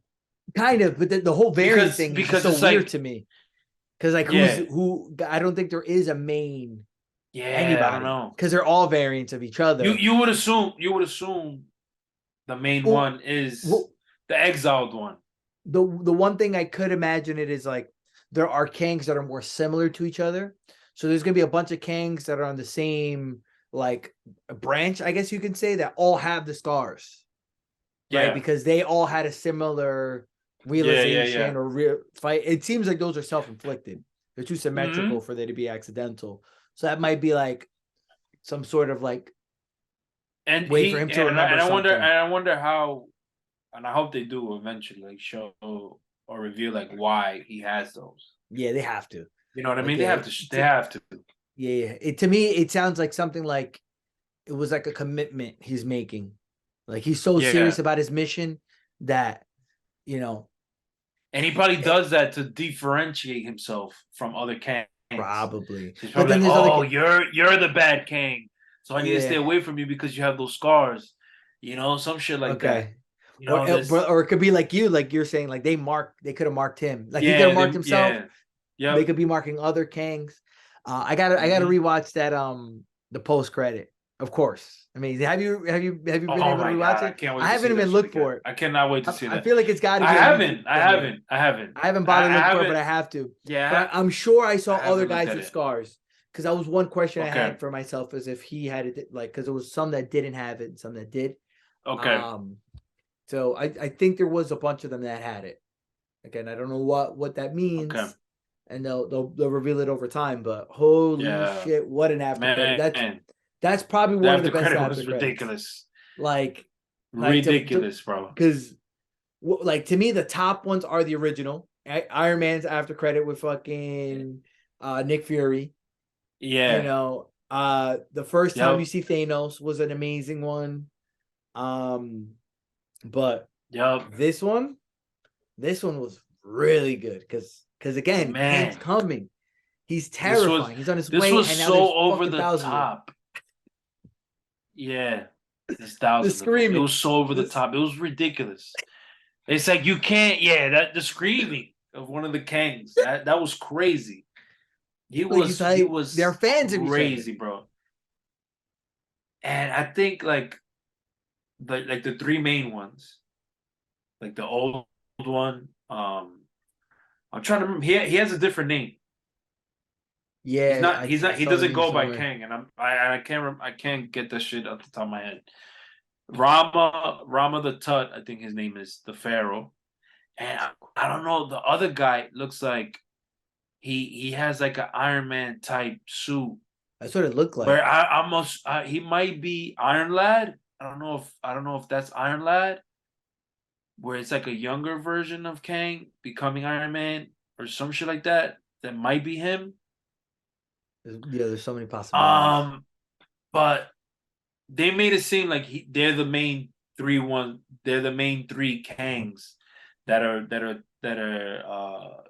kind of, but the whole variant thing is just Because so it's weird like, to me. Because like yeah, who? I don't think there is a main yeah, I don't anybody know. because they're all variants of each You other. you would assume the main Well, one is well, the exiled one. the one thing I could imagine it is like there are Kangs that are more similar to each other. So there's gonna be a bunch of Kangs that are on the same like branch, I guess you can say, that all have the scars, right? Yeah, Because they all had a similar yeah. realization or fight. It seems like those are self-inflicted. They're too Hmm. symmetrical for they to be accidental. So that might be like some sort of like And way for him to remember something. I wonder how, and I hope they do eventually like show or reveal like why he has those. Yeah, they have to. You know what I Like mean? They have it, to. They have to. yeah. It to me, it sounds like something like it was like a commitment he's making. Like he's so serious Yeah. about his mission that you know And he probably it, does that to differentiate himself from other Kangs. probably. So he's But probably then like, there's other. "Oh, you're the bad Kang, so I need to stay Yeah. away from you because you have those scars." You know, some shit like that. Okay. You know, this. Or it could be like you, like you're saying, like they could have marked him, like he could have Yeah, marked himself. yeah, They yep. could be marking other Kangs. I gotta Hmm. rewatch that the post credit, of course. I mean, have you been Oh able to my rewatch god, I it? can't wait I to haven't see that even shit looked again. for it. I cannot wait to see I that. feel like it's got to be on YouTube somewhere. I haven't. I haven't bothered I looking for it, but haven't. I have to. Yeah, But I'm sure I I saw other haven't looked guys at with it. scars because that was one question I Okay, had for myself, is if he had it, like because there was some that didn't have it and some that did. okay, Um, so I think there was a bunch of them that had it. Again, I don't know what that okay. means, and they'll reveal it over time. But holy Yeah, shit, what an after credit! man, That's probably the one of the after best credit after was credits. ridiculous. Like to Ridiculous, bro. because like to me the top ones are the original Iron Man's after credit with fucking Nick Fury. You Yeah. know, the first time you Yep. see Thanos was an amazing one. Um, but Yep. this one, this one was really good because again, Kang's Man, coming. He's this was terrifying. He's on his this way, was and now so there's over fucking the thousands of them. top. Yeah. There's The thousands of them. It screaming, was so over the this top. It was ridiculous. It's like you can't, yeah, that the screaming of one of the Kangs. That was crazy. like you He say, they're was fans of each other. crazy, bro. And I think like the three main ones, like the old one, I'm trying to remember. He has a different name. Yeah, I He saw the doesn't name go by somewhere. Kang, and I can't get that shit off the top of my head. Rama the Tut, I think his name is the Pharaoh, and I don't know. The other guy looks like he has like an Iron Man type suit, That's what it looked where like. I almost he might be Iron Lad. I don't know if that's Iron Lad, where it's like a younger version of Kang becoming Iron Man or some shit like that. That might be him. Yeah, there's so many possibilities. Um, but they made it seem like they're the main they're the main three Kangs that are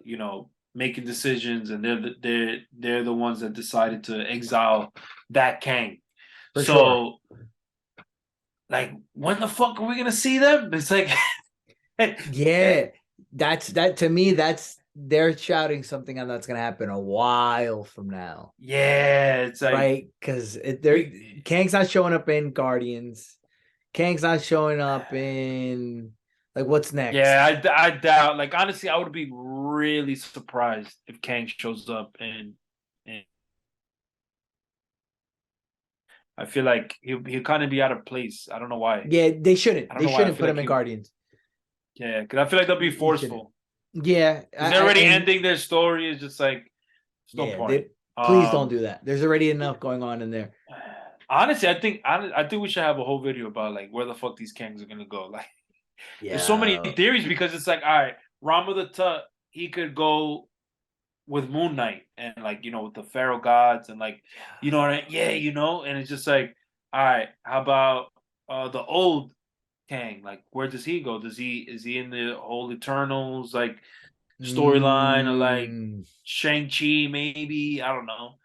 you know, making decisions, and they're the ones that decided to exile that Kang. For sure. So like, when the fuck are we gonna see them? It's like Yeah, that to me. That's they're shouting something on that's gonna happen a while from now, yeah, it's like right? Because they're you Kang's not showing up in Guardians. Kang's not showing up in like what's yeah, next? I doubt, like, honestly, I would be really surprised if Kang shows up, and I feel like he'll kind of be out of place. I don't know why. Yeah, they I shouldn't. don't They know why. I shouldn't feel put him like in Guardians. yeah, because I feel like they'll be He shouldn't. forceful Yeah, because they're already and ending their story. It's just like there's no yeah, point. please don't do Um, that. There's already enough going on in there. honestly, I think we should have a whole video about like where the fuck these Kangs are gonna go. Like, there's so many Yeah, theories because it's like, all right, Rama the Tut, he could go with Moon Knight and, like, you know, with the Pharaoh gods and, like, you know what yeah, you know, and it's just like, all right, how about the old Kang? Like, where does he go? Does he is he in the whole Eternals? Like, storyline, or like Mm, Shang-Chi, maybe. I don't know.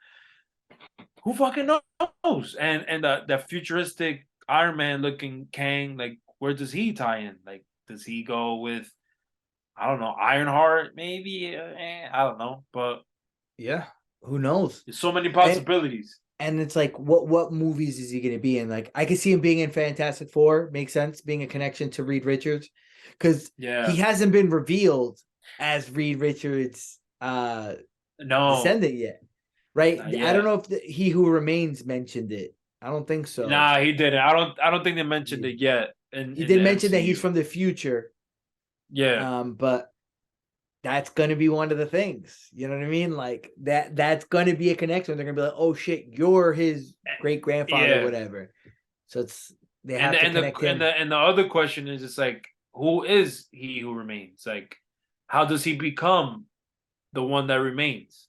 Who fucking knows? And the futuristic Iron Man looking Kang, like where does he tie in? Like, does he go with, I don't know, Ironheart? Maybe. I don't know, but yeah, who knows? there's so many And possibilities. and it's like, what movies is he going to be in? Like, I can see him being in Fantastic Four. Makes sense, being a connection to Reed Richards, because he Yeah. hasn't been revealed as Reed Richards' No, descendant yet, right? not I don't yet. know if He Who Remains mentioned it. I don't think so. Nah, he didn't. I don't think they mentioned Yeah. it yet He in did the mention that he's MCU. from the future, Yeah. but that's gonna be one of the things. You know what I mean? Like that's gonna be a connection. They're gonna be like, oh shit, you're his great grandfather, Yeah. whatever. So they And have the to and the connect and him. the and the other question is just like, who is he who remains? Like, how does he become the one that remains?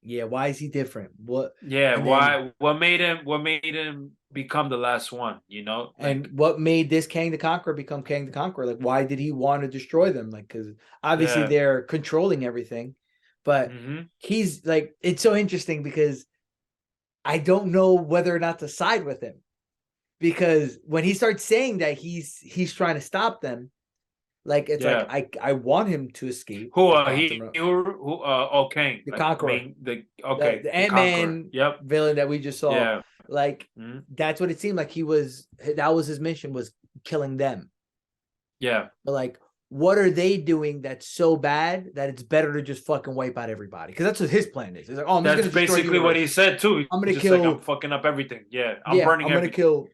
Yeah, why is he different? What Yeah, and then why, what made him become the last one, you know? and Like, what made this Kang the Conqueror become Kang the Conqueror? Like, why did he want to destroy them? Like, because obviously yeah. they're controlling everything, but Hmm. he's like, it's so interesting because I don't know whether or not to side with him, because when he starts saying that he's trying to stop them, like it's like Yeah. I want him to escape Who the he quantum realm, who oh, Kang, the like Conqueror, main the the okay, the Conqueror. Ant-Man Yep. villain that we just saw. Yeah. Like Mhm. that's what it seemed like. That was his mission, was killing them. Yeah. But like, what are they doing that's so bad that it's better to just fucking wipe out everybody? Because that's what his plan is. He's like, oh, I'm just That's gonna destroy the basically what he universe. said too. I'm He's gonna just like, I'm kill. fucking up everything. Yeah, I'm Yeah, burning I'm gonna everything. kill.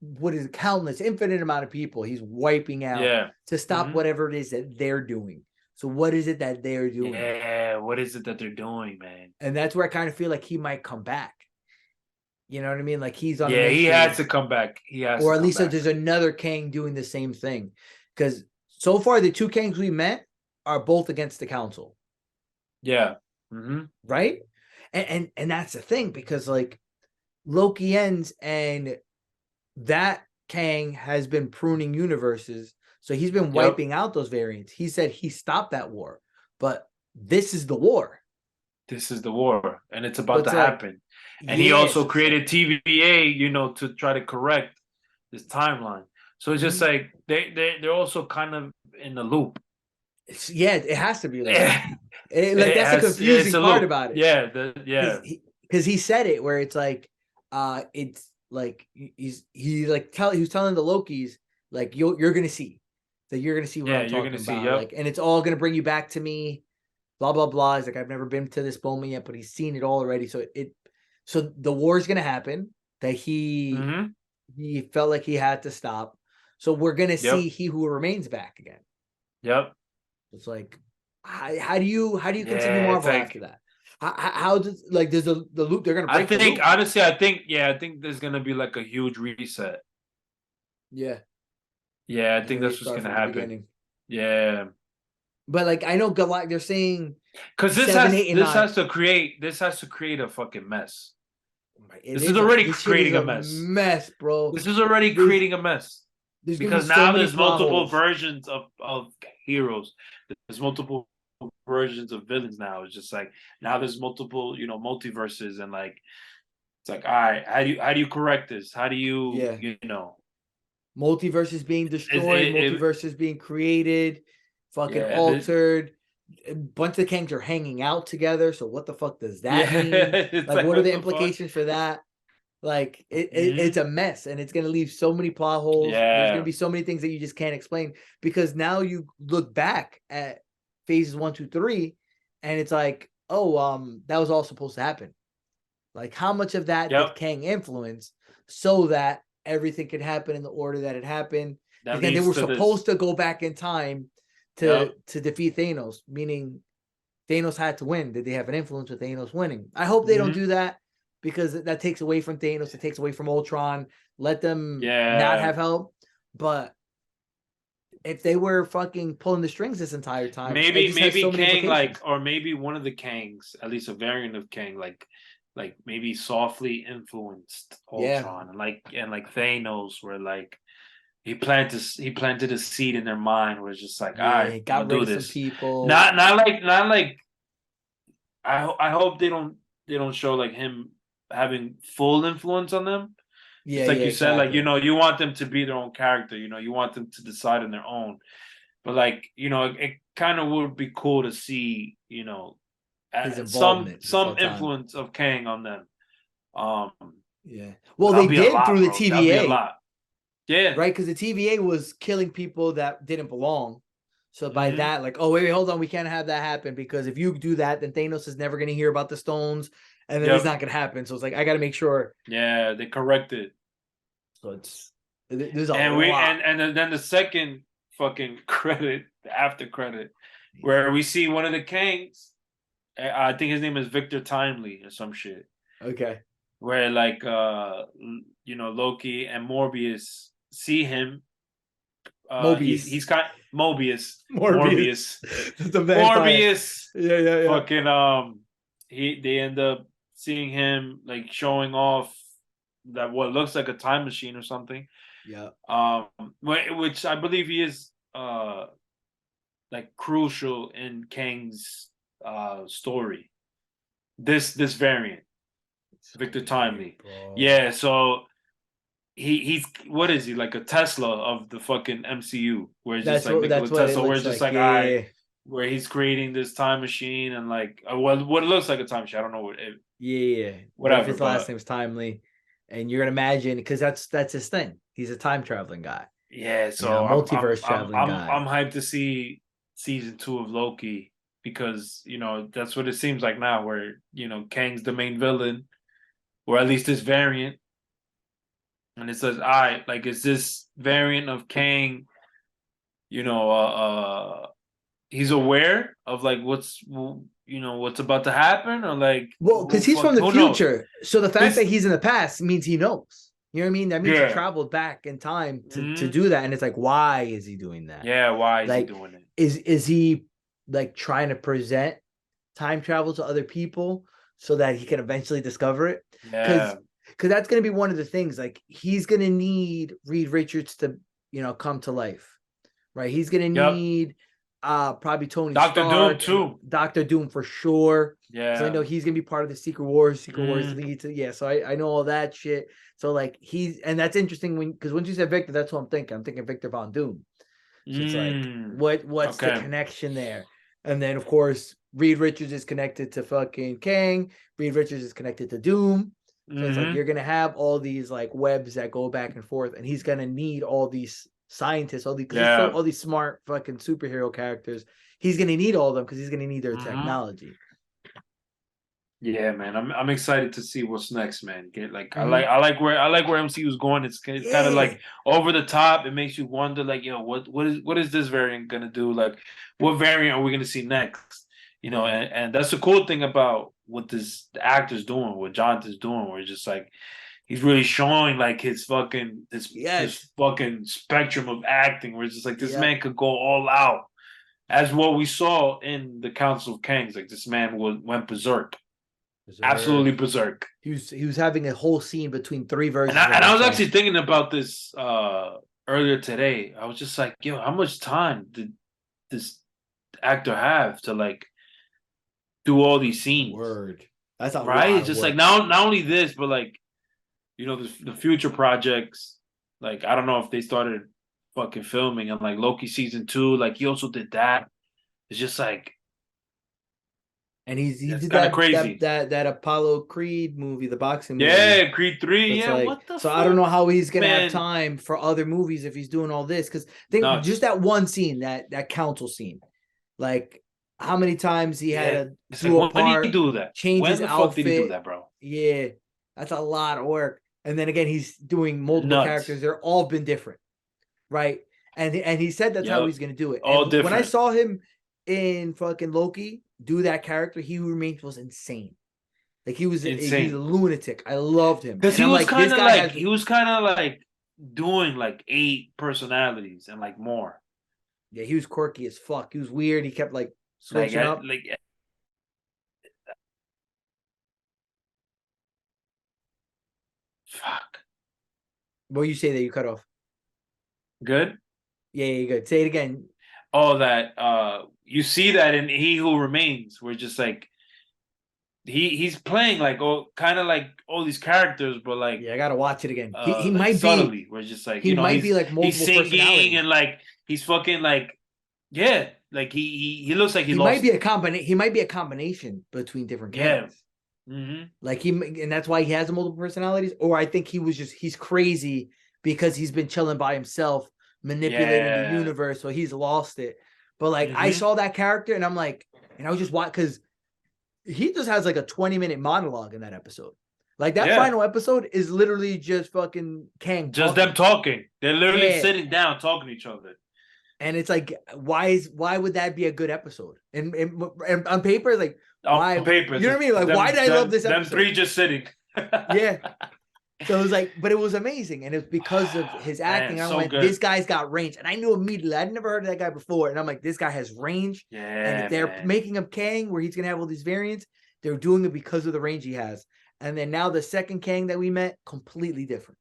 What is it, countless, infinite amount of people. He's wiping out Yeah. to stop Hmm. whatever it is that they're doing. So what is it that they're doing? Yeah. What is it that they're doing, man? And that's where I kind of feel like he might come back. You know what I mean? Like he's on a Yeah, he has mission, to come back. He has or to at come least back. there's another Kang doing the same thing. Because so far the two Kangs we met are both against the council, Yeah. Hmm. right? And that's the thing, because like Loki ends and that Kang has been pruning universes. So he's been Yep. wiping out those variants. He said he stopped that war, but this is the war. This is the war, and it's So about to it's like, happen. And he yes, also it's like, created TVA, to try to correct this timeline. So it's just mhm. like they're also kind of in the loop. Yeah, it has to be like that. it Like that's the has, yeah, it's confusing a part loop. about it, Yeah, because yeah, he said it where it's like, it's like he was telling the Lokis, like you're gonna see that, you're gonna see what yeah. I'm You're talking gonna see. about, Yep. like, and it's all gonna bring you back to me, blah blah blah. He's like, I've never been to this moment yet, but he's seen it all already. So the war is gonna happen that Hmm. he felt like he had to stop. So we're gonna Yep. see He Who Remains back again. Yep. It's like, how do you continue Yeah. It's Marvel like, after that? How does, like, there's the loop? They're gonna I break the think, loop. honestly, I think there's gonna be like a huge reset. Yeah, Yeah, I they're think gonna that's what's restart gonna from the happen. beginning. Yeah. But like, I know They're saying Because this seven, has eight, and this nine. has to create this has to create a fucking mess. It This is is already this shit is creating a a mess. mess, bro. This is already There's creating a mess there's gonna be because so now many there's plot multiple holes. versions of heroes. There's multiple versions of villains now. It's just like now there's multiple, multiverses, and like it's like, all right, how do you correct this? How do you Yeah, you know multiverses being is destroyed, it multiverses being created, fucking yeah, altered. A bunch of Kangs are hanging out together. So what the fuck does that yeah. mean? It's Like, like, what are what the the fuck? implications for that? Like, it's Hmm. a mess, and it's gonna leave so many plot holes. There's gonna Yeah. be so many things that you just can't explain, because now you look back at phases 1, 2, 3, and it's like, oh, that was all supposed to happen. Like, how much of that did Yep. Kang influence so that everything could happen in the order that it happened? Because That again, they leads were to this. supposed to go back in time to Yep. defeat Thanos, meaning Thanos had to win. Did they have an influence with Thanos winning? I hope they don't Hmm. do that, because that takes away from Thanos. It takes away from Ultron. Let them not Yeah. have help. But if they were fucking pulling the strings this entire time, it Maybe just has maybe so many Kang, like, implications. or maybe one of the Kangs, at least a variant of Kang, like maybe softly influenced Yeah, Ultron, and like Thanos, where like he planted a seed in their mind where it's just like, all right, Yeah, I'm got gonna rid do of some this. people. Not like I hope they don't show like him having full influence on them. Yeah, Just like yeah, you said, like exactly. you want them to be their own character. You want them to decide on their own. But like it kind of would be cool to see His some involvement this some whole time. influence of Kang on them. Um, Yeah. Well, they that'll be a did lot, through the bro. That'll be a TVA, lot. Yeah. right? Because the TVA was killing people that didn't belong. So by Hmm. that, like, oh wait, hold on, we can't have that happen because if you do that, then Thanos is never going to hear about the stones, and then it's Yep. not going to happen. So it's like I got to make sure. Yeah, they corrected. So there's a And we lot. and then the second fucking credit, the after credit, Yeah. where we see one of the Kangs. I think his name is Victor Timely or some shit. Okay. Where like Loki and Morbius see him. He's Mobius. kind Mobius. Morbius. Morbius. The vampire. Morbius. Yeah, yeah, yeah. Fucking they end up seeing him like showing off that what looks like a time machine or something. Yeah. Um, which I believe he is like crucial in Kang's story. This variant, So Victor weird, Timely. bro. Yeah, so he's what is he, like a Tesla of the fucking MCU, where it's just like That's Nikola what it Tesla, where looks it's just like. like, Yeah, all yeah, right, yeah. where he's creating this time machine and like what it looks like a time machine. I don't know Yeah. What if whatever, his last but name's Timely? And you're gonna imagine because that's his thing. He's a time traveling guy, yeah. you know, So multiverse traveling I'm guy. hyped to see season 2 of Loki because that's what it seems like now, where Kang's the main villain, or at least this variant, and it says, all right, like is this variant of Kang, you know, he's aware of like what's about to happen, or like Well, because he's from the who knows? future, so the fact that This he's in the past means he knows. You know what I mean? That means he yeah. traveled back in time to Hmm. do that, and it's like, why is he doing that? Yeah, why is he Like, doing it? is he like trying to present time travel to other people so that he can eventually discover it? Yeah. Because that's going to be one of the things. Like, he's going to need Reed Richards to come to life, right? He's going to Yep. need probably Tony Doctor Doom Stark and too. Doctor Doom for sure. Because I Yeah. know he's gonna be part of the Secret Wars Mm, lead to, yeah. So I know all that shit. So like and that's interesting because once you said Victor, that's what I'm thinking. I'm thinking Victor Von Doom. So it's like, mm. what's the Okay. connection there? And then of course Reed Richards is connected to fucking Kang. Reed Richards is connected to Doom. So it's like Hmm. you're gonna have all these like webs that go back and forth, and he's gonna need all these scientists, all these because there's so Yeah. all these smart fucking superhero characters. He's gonna need all of them because he's gonna need their Hmm. technology. Yeah, man. I'm excited to see what's next, man. Get like Mm-hmm. I like where MCU is going. It's kind of Yeah, like over the top. It makes you wonder, like, what is this variant gonna do? Like, what variant are we gonna see next? yeah, And that's the cool thing about what this the actor's doing, what Jonathan's doing, where it's just like he's really showing like his fucking this yes, fucking spectrum of acting, where it's just like this yeah. man could go all out, as what we saw in the Council of Kings. Like this man went berserk, absolutely Berserk. berserk. He was having a whole scene between three And versions I of and I was himself. actually thinking about this earlier today. I was just like, yo, how much time did this actor have to like do all these scenes? Word. That's a Right? lot It's of just like work. not only this, but like the future projects. Like I don't know if they started fucking filming and like Loki season 2. Like he also did that. It's just like And he it's did kind of that crazy. Apollo Creed movie, the boxing movie. Yeah, Creed 3. That's Yeah, like, what the so I don't fuck, know how he's gonna have man? time for other movies if he's doing all this. Because think just Nuts. that one scene, that council scene, like how many times he had Yeah, to it's like do a when did he part, do that? change his When the fuck did he do outfit. that, bro? Yeah, that's a lot of work. And then again, he's doing multiple characters. Nuts. They're all been different, right? And he said that's how Yep. he's gonna do it. All And when I different. saw him in fucking Loki do that character, he remained was insane. Like he's a Insane. lunatic. I loved him, Because and I'm like, this guy has he was kind of like doing like 8 personalities and like more. yeah, he was quirky as fuck. He was weird. He kept like Like switching up. fuck. What you say that you cut off? Good. Yeah, yeah, good. Say it again. Oh, that you see that in He Who Remains, we're just like he's playing like all kind of like all these characters, but Yeah, I gotta watch it again. He like might be subtly. We're just like, he might be like he's multiple singing personalities. and like he's fucking like yeah, like he looks like he He might lost be it. a combination. He might be a combination between different Yeah. Kangs. Mm-hmm. Like and that's why he has multiple personalities. Or I think he's crazy because he's been chilling by himself, manipulating the Yeah. universe, so he's lost it. But like I Mm-hmm. saw that character and I'm like, and I was just watching because he just has like a 20-minute monologue in that episode. Like that Yeah. final episode is literally just fucking Kang Just them talking. talking. They're literally Yeah. sitting down talking to each other. And it's like, why would that be a good episode? And on paper, like On why paper, you know what I just mean? Like, why did I love this them episode? three just sitting. Yeah. So it was like, but it was amazing. And it was because of his Man, acting. I so went, this good. guy's got range. And I knew immediately, I'd never heard of that guy before. And I'm like, this guy has range. And if Yeah, they're man. making him Kang where he's gonna have all these variants, they're doing it because of the range he has. And then now the second Kang that we met, completely different.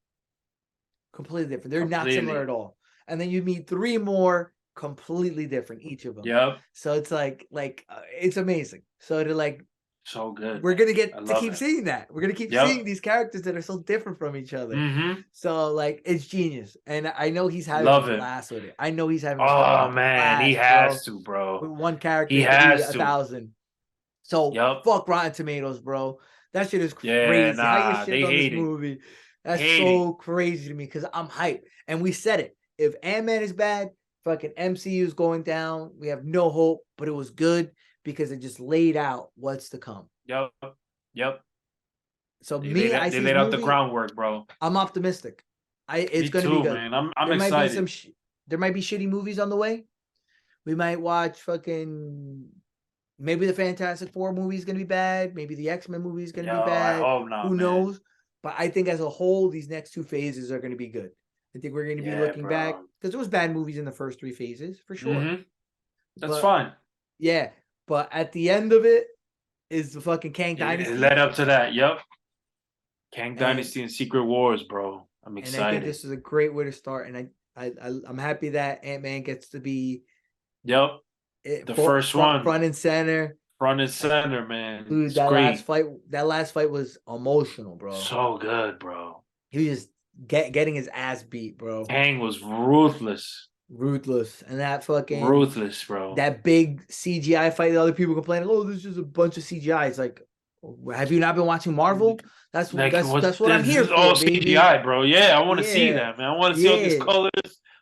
Completely different. They're not similar Completely. at all. And then you meet three more completely different, each of them. Yep. So it's like it's amazing. So to like So good, we're man. gonna I get to love keep it. seeing that. We're gonna keep seeing Yep. these characters that are so different from each other. Mm-hmm. So like it's genius, and I know he's having a Love it. blast with it. I know he's having a Oh fucking man, he blast, has bro. to, With bro. one He character could be has a to. thousand. So Yep. fuck Rotten Tomatoes, bro. That shit is Yeah, crazy. How you nah, shit they on this hating. movie? That's Hating. so crazy to me because I'm hyped. And we said it. If Ant-Man is bad, fucking MCU is going down. We have no hope, but it was good because it just laid out what's to come. Yep. Yep. So me, I They see this laid out the movie. groundwork, bro. I'm optimistic. It's Me going to be too, good. man. I'm There might be excited. there might be shitty movies on the way. We might watch fucking maybe the Fantastic Four movie is going to be bad. Maybe the X-Men movie is going to Yo, be I bad. hope not, Who man. knows? But I think as a whole, these next two phases are going to be good. I think we're going to be Yeah, looking back bro. because there was bad movies in the first three phases for sure. Mm-hmm. That's But fine. yeah, but at the end of it is the fucking Kang It Dynasty, led up to that. Yep. Kang and Dynasty and Secret Wars, bro. I'm I think excited. this is a great way to start. And I'm happy that Ant-Man gets to be Yep. it, The first one, front and center. front and center, man. Dude, It's great. that last fight was emotional, bro. So good, bro. He was just getting his ass beat, bro. Kang was ruthless. Ruthless. And that fucking Ruthless, bro. that big CGI fight that other people complaining, oh, this is a bunch of CGI. It's like, have you not been watching Marvel? Like That's what I'm this here is all for, baby. CGI, bro. Yeah, I want to see Yeah. that, man. I want to see all these Yeah. colors,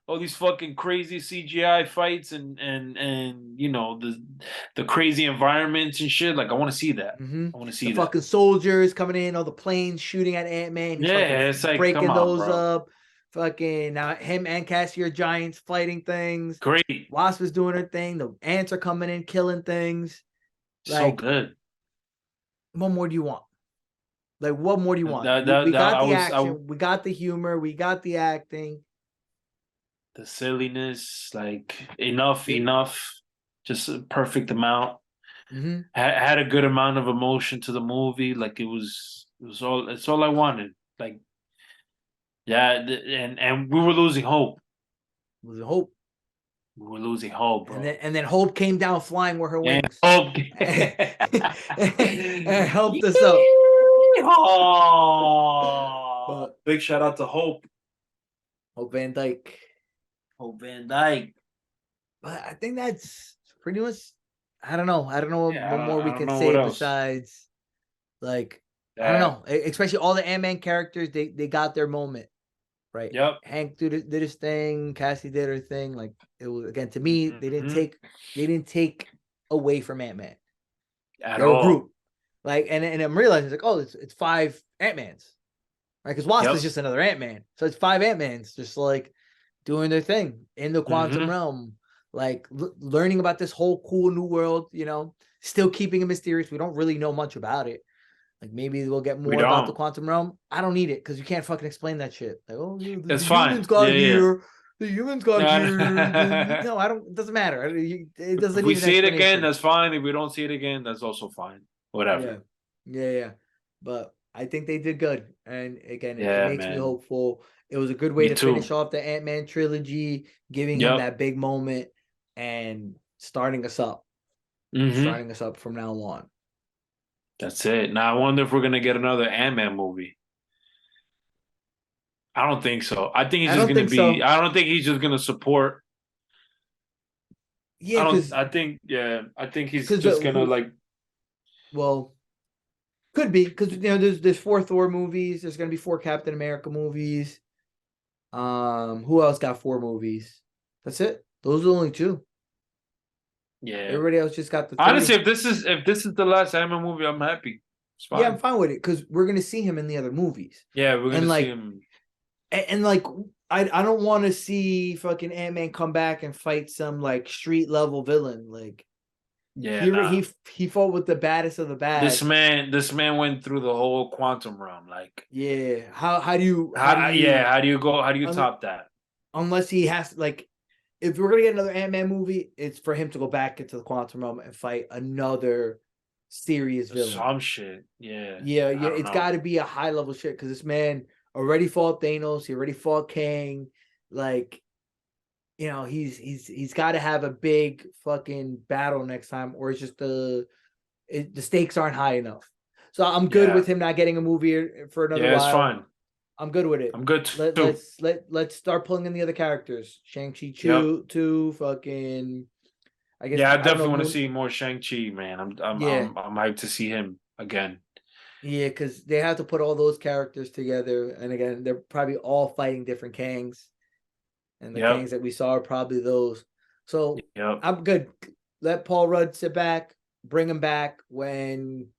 all these fucking crazy CGI fights and the crazy environments and shit. Like I want to see that. Mm-hmm. I want to The see that. fucking soldiers coming in, all the planes shooting at Ant-Man. He's fucking Yeah, it's like, come breaking on, those bro. up. Fucking now him and Cassie are giants fighting things. Great. Wasp is doing her thing. The ants are coming in, killing things. So Like, good. what more do you want? Like, what more do you want? We That got I the was action, we got the humor, we got the acting. the silliness, like enough, just a perfect amount. Mm-hmm. Had a good amount of emotion to the movie. Like it's all I wanted. Like yeah, and we were losing hope. It was a Hope. We were losing hope, bro. And then Hope came down flying with her And wings hope. and helped us out. Oh, But big shout out to Hope. Hope Van Dyke. Hope Van Dyke. But I think that's pretty much. I don't know. I don't know Yeah, what more I we don't can know say what else. besides like I don't That know. Especially all the Ant-Man characters, they got their moment, right? yep. Hank did his thing. Cassie did her thing. Like it was again to me, Mhm. they didn't take away from Ant-Man. At They're a all. group. Like and I'm realizing like oh it's five Ant-Mans, right? Because Wasp is Yep. just another Ant-Man, so it's five Ant-Mans just like doing their thing in the quantum Hmm. realm, like learning about this whole cool new world. Still keeping it mysterious. We don't really know much about it. Like maybe we'll get We more about the don't. quantum realm. I don't need it because you can't fucking explain that shit. Like, oh, yeah, It's the humans fine. Yeah, got yeah. here. The humans got here. No, I don't. It doesn't matter. It If doesn't we need an see it again, explanation. that's fine. If we don't see it again, that's also fine. Yeah, Whatever. yeah. But I think they did good, and again, it Yeah, makes me man. hopeful. It was a good way Me to finish too. off the Ant-Man trilogy, giving him Yep. that big moment and Hmm. starting us up from now on. That's it. Now I wonder if we're gonna get another Ant-Man movie. I don't think so. I think he's I just don't gonna think be. so. I don't think he's just gonna support. Yeah, I don't. because I think. Yeah. I think he's because just gonna who? like. Well, could be because there's 4 Thor movies. There's gonna be 4 Captain America movies. Who else got 4 movies? That's it. Those are the only 2. Yeah. Everybody else just got the Honestly, 3. if this is the last Ant-Man movie, I'm happy. It's Yeah, I'm fine. fine with it because we're gonna see him in the other movies, Yeah, we're and gonna see like, him. and I don't want to see fucking Ant-Man come back and fight some like street level villain. Like Yeah. he Nah. he fought with the baddest of the This bad. man. This man went through the whole quantum realm. Like. Yeah. How do Yeah. you How do you go? How do you un, top that? unless he has like if we're gonna get another Ant-Man movie, it's for him to go back into the quantum realm and fight another serious villain. Some shit. Yeah. Yeah, I yeah, don't it's know. got to be a high level shit because this man already fought Thanos. He already fought Kang. Like, he's got to have a big fucking battle next time, or it's just the stakes aren't high enough. So I'm good with Yeah. him not getting a movie for another Yeah. It's while. fine. I'm good with it. I'm good Let too. let's let let's start pulling in the other characters. Shang-Chi Yep. two, fucking. I guess Yeah, I I don't know definitely want to Moon. see more Shang-Chi, man. I'm Yeah, I'm I'm hyped to see him again. yeah, because they have to put all those characters together, and again, they're probably all fighting different Kangs, and the Kangs Yep. that we saw are probably those. So Yep. I'm good. Let Paul Rudd sit back, bring him back when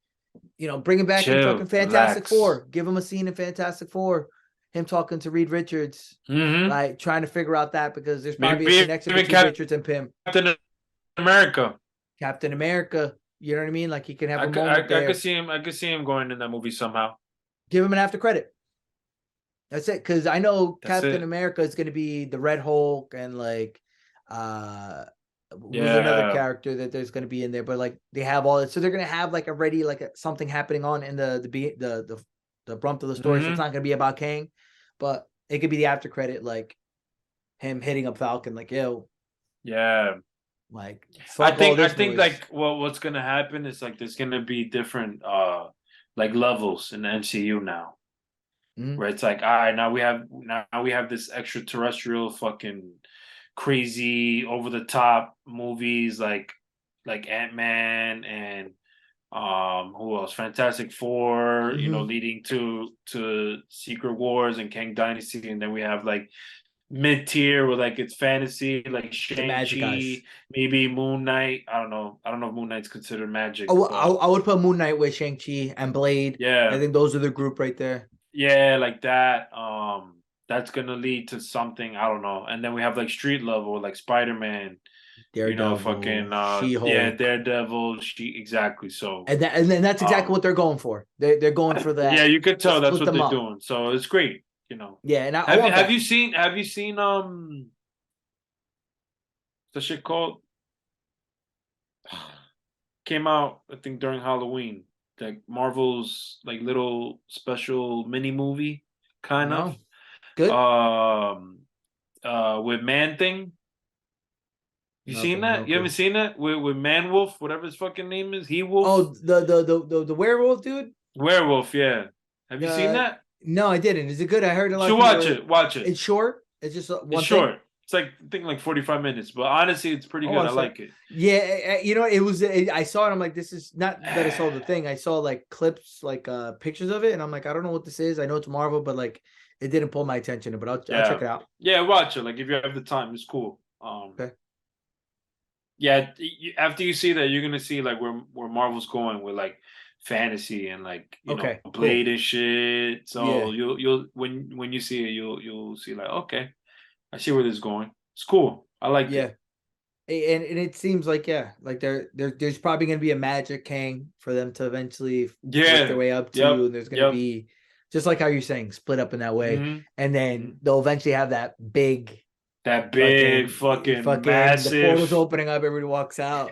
bring him back in fucking Chill. Fantastic Relax. Four. Give him a scene in Fantastic Four. Him talking to Reed Richards, Mm-hmm. like trying to figure out that because there's probably a Maybe connection even between Richards and Pym. Captain America. Captain America. You know what I mean? Like he can have I a could moment I, I could there. see him. I could see him going in that movie somehow. Give him an after credit. That's it. Because I know That's Captain it. America is going to be the Red Hulk and like who's another Yeah. character that there's going to be in there, but like they have all it, so they're going to have like already like something happening on in the bump of the story. So it's Mm-hmm. not going to be about Kang, but it could be the after credit, like him hitting up Falcon, like yo, Yeah. like I fuck all think I this think noise. like what's gonna happen is like there's gonna be different like levels in the MCU now. Mm-hmm. Where it's like, all right, now we have this extraterrestrial fucking crazy over the top movies like Ant-Man and who else? Fantastic Four, Mm-hmm. leading to Secret Wars and Kang Dynasty, and then we have like mid tier where like it's fantasy, like The magic Shang-Chi, guys. maybe Moon Knight. I don't know. I don't know if Moon Knight's considered I, magic, w- I, but I would put Moon Knight with Shang-Chi and Blade. I yeah. think those are the group right there. Yeah, like that. That's gonna lead to something, I don't know. And then we have like street level, like Spider-Man, Daredevil, fucking yeah, She-Hulk. Daredevil, she exactly. So And that's exactly what um they're going for. They're going for yeah, that you could to tell that's split what them they're up. doing. So it's great. Yeah, and I Have you want have you that. seen the shit called came out, I think during Halloween. Like Marvel's like little special mini movie, kind of. No, good. Um with Man Thing. You seen Nothing, no that? You haven't clue. seen that with Man Wolf, whatever his fucking name is, He Wolf, Oh, the werewolf dude. Werewolf. Yeah, have you seen Uh, that? no, I didn't. Is it good? I heard a You lot of should people watch are. it. Watch it. It's short. It's just It's one thing. short. It's like I think like 45 minutes, but honestly, it's pretty I'll good. I watch that. like it. Yeah, it was. I saw it. I'm like, this is not that I saw the thing. I saw like clips, like pictures of it, and I'm like, I don't know what this is. I know it's Marvel, but like, it didn't pull my attention. But I'll check Yeah, it out. yeah, watch it. Like if you have the time, it's cool. Okay. Yeah. After you see that, you're gonna see like where Marvel's going with like fantasy and like Okay. Blade Cool. and shit. So Yeah. you'll when you see it, you'll see like, okay, I see where this is going. It's cool. I like Yeah. it. And it seems like like there's probably going to be a magic Kang for them to eventually work their Yeah. way up to, Yep. and there's going to Yep. be just like how you're saying split up in that way, Hmm. and then Hmm. they'll eventually have that big That big fucking fucking the portal's massive. opening up, everybody walks out.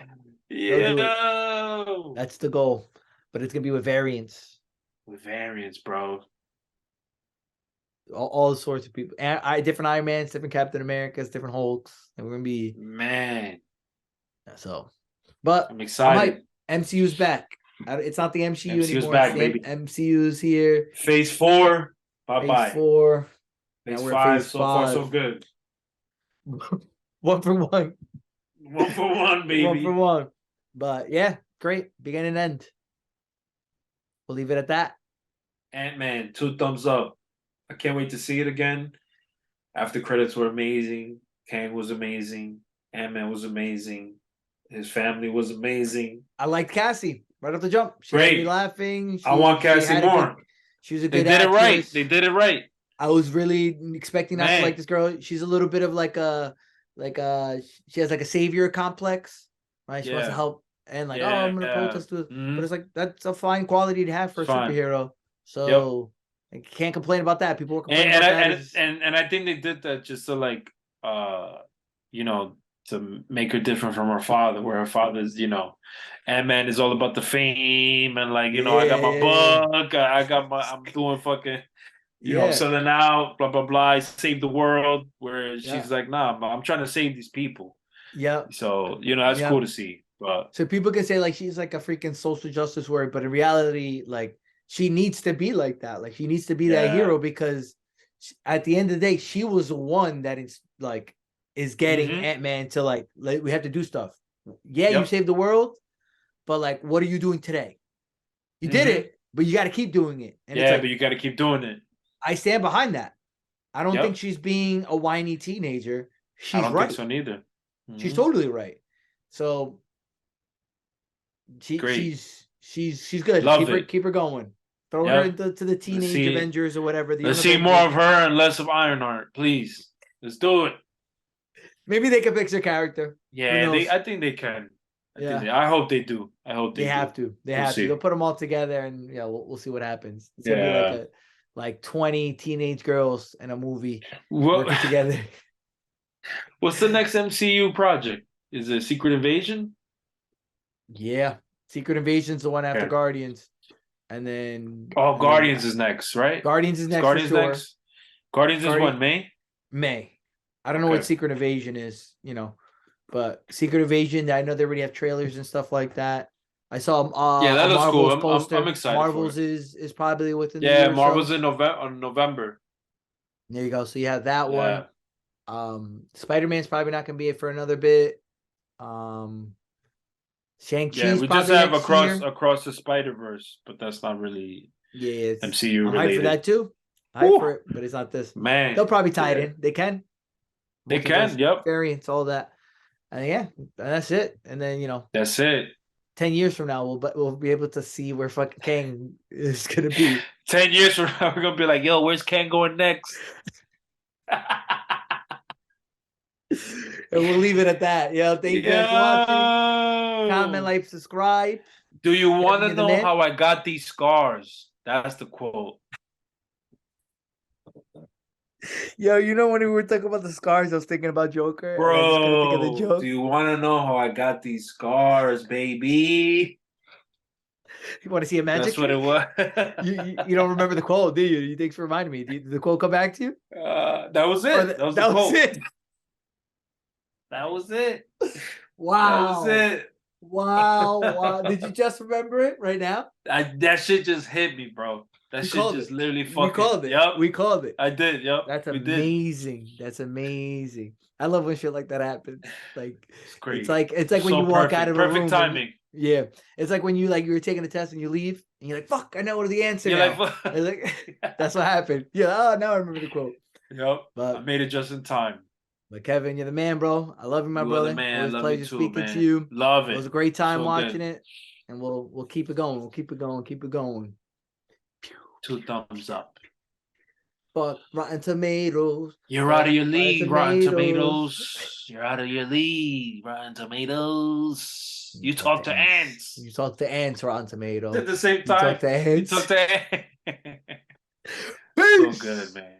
They'll do it. Yo. That's the goal, but it's gonna be with variants. With variants, bro. all sorts of people. And different Iron Mans, different Captain Americas, different Hulks, and we're gonna be Man, so. But I'm I'm excited. hyped. MCU's back. It's not the MCU MCU's anymore. It's back, the baby. MCU's here. Phase 4, bye Phase bye. 4. Now Phase we're at 5, phase so far so 5. good. 1 for 1. 1 for 1, 1 for baby. 1. But yeah, great. Beginning and end. We'll leave it at that. Ant-Man, 2 thumbs up. I can't wait to see it again. After credits were amazing. Kang was amazing. Ant-Man was amazing. His family was amazing. I liked Cassie right off the jump. She had me Great. laughing. I want She Cassie had a good. more. She was a They good did it right. actress. They did it right. I was really expecting not to like Man. this girl. She's a little bit of like she has like a savior complex, right? She wants to Yeah. help and like, oh, I'm gonna Yeah. protest with, Mhm. but it's like that's a fine quality to have for It's a fine. superhero. Yep. So I can't complain about that. People were complaining And about I that. and I think they did that just to like you know, to make her different from her father, where her father's, Ant-Man is all about the fame and like, I got my Yeah, book, I'm doing fucking, I'm yeah, selling out, blah blah blah, I save the world. Whereas yeah, she's like, nah, I'm trying to save these people. yeah, So, that's yeah. cool to see. But So people can say like she's like a freaking social justice warrior, but in reality, like she needs to be like that. Like she needs to be that yeah. hero because at the end of the day, she was the one that is getting Mm-hmm. Ant-Man to like we have to do stuff. Yeah, you Yep. saved the world, but like, what are you doing today? You did Mm-hmm. it, but you got to keep doing it. And it's Yeah, but like you gotta keep doing it. I stand behind that. I don't think Yep. she's being a whiny teenager. I She's don't think right. so neither. She's Mm-hmm. totally right. So she Great. she's she's she's good. Love it. Keep her going. Throw her Yep. into to the Let's teenage see. Avengers or whatever, the young Let's see more Avengers. of her and less of Ironheart, please. Let's do it. Maybe they can fix her character. Who Yeah, knows? I think they can. Yeah, I hope they do. I hope they they have do. to. They We'll have to. They'll see. put them all together, and yeah, we'll see what happens. It's gonna be Yeah. like 20 teenage girls in a movie What working together. what's the next MCU project? Is it Secret Invasion? Yeah, Secret Invasion's the one after Okay. Guardians, and then Oh, and then Guardians is next, right? Guardians is Is next for Guardians sure. next? Guardians is Guardian when, May? May. I don't know what Okay. Secret Invasion is, but Secret Invasion, I know they already have trailers and stuff like that. I saw Yeah, that a looks cool. Marvels I'm poster. excited for it. Marvels is probably within the Yeah, year or Marvel's so. in November. There you go. So you have that one. Yeah. Spider-Man's probably not gonna be it for another bit. Yeah, Shang-Chi's we just probably have next year. across the Spider-Verse, but that's not really Yeah, MCU I'm hyped for related. that too. Hyped for Woo, it, but it's not this. man. They'll probably tie it Yeah. in. They can. They Multiverse can, yep. variants, all that. And yeah, that's it. And then, That's it. 10 years from now, we'll be able to see where fucking Kang is gonna be. 10 years from now, we're gonna be like, yo, where's Ken going next? And we'll leave it at that. Thank you guys for watching. Comment, Yo, like, subscribe. do you want Kevin, to you're the know man. how I got these scars? That's the quote. Yo, when we were talking about the scars, I was thinking about Joker, and I just couldn't think of the Bro, do joke. you want to know how I got these scars, baby? You want to see a magic That's what it trick? was. You don't remember the quote, do you? Thanks for reminding me. Did the quote come back to you? That was Or it. That was the that was quote. it? That was it. That was Wow. it. Wow. Did you just remember it right now? That shit just hit me, bro. That We shit called just it. literally We fucking. called it. Yep. We called it. I did. Yep. That's We did. amazing. That's amazing. I love when shit like that happens. Like It's great. it's like when So you walk perfect. out of a Perfect room. timing. Yeah. It's like when you were taking a test and you leave and you're like, fuck, I know the answer You're now. like, It's like that's what happened. Yeah, now I remember the quote. yep. I But made it just in time. Kevin, you're the man, bro. I love you, my You are the brother. man. Always a Love you pleasure too, speaking to man. you. Love It was it. a great time So watching good. it. And we'll keep it going. We'll keep it going. Keep it going. 2 thumbs up. Fuck Rotten Tomatoes. You're out of your Rotten league, Rotten Tomatoes. Tomatoes. You're out of your league, Rotten Tomatoes. You talk to ants. You talk to ants, Rotten Tomatoes. At the same You talk time, to you ants. talk to ants. So Peace. good, man.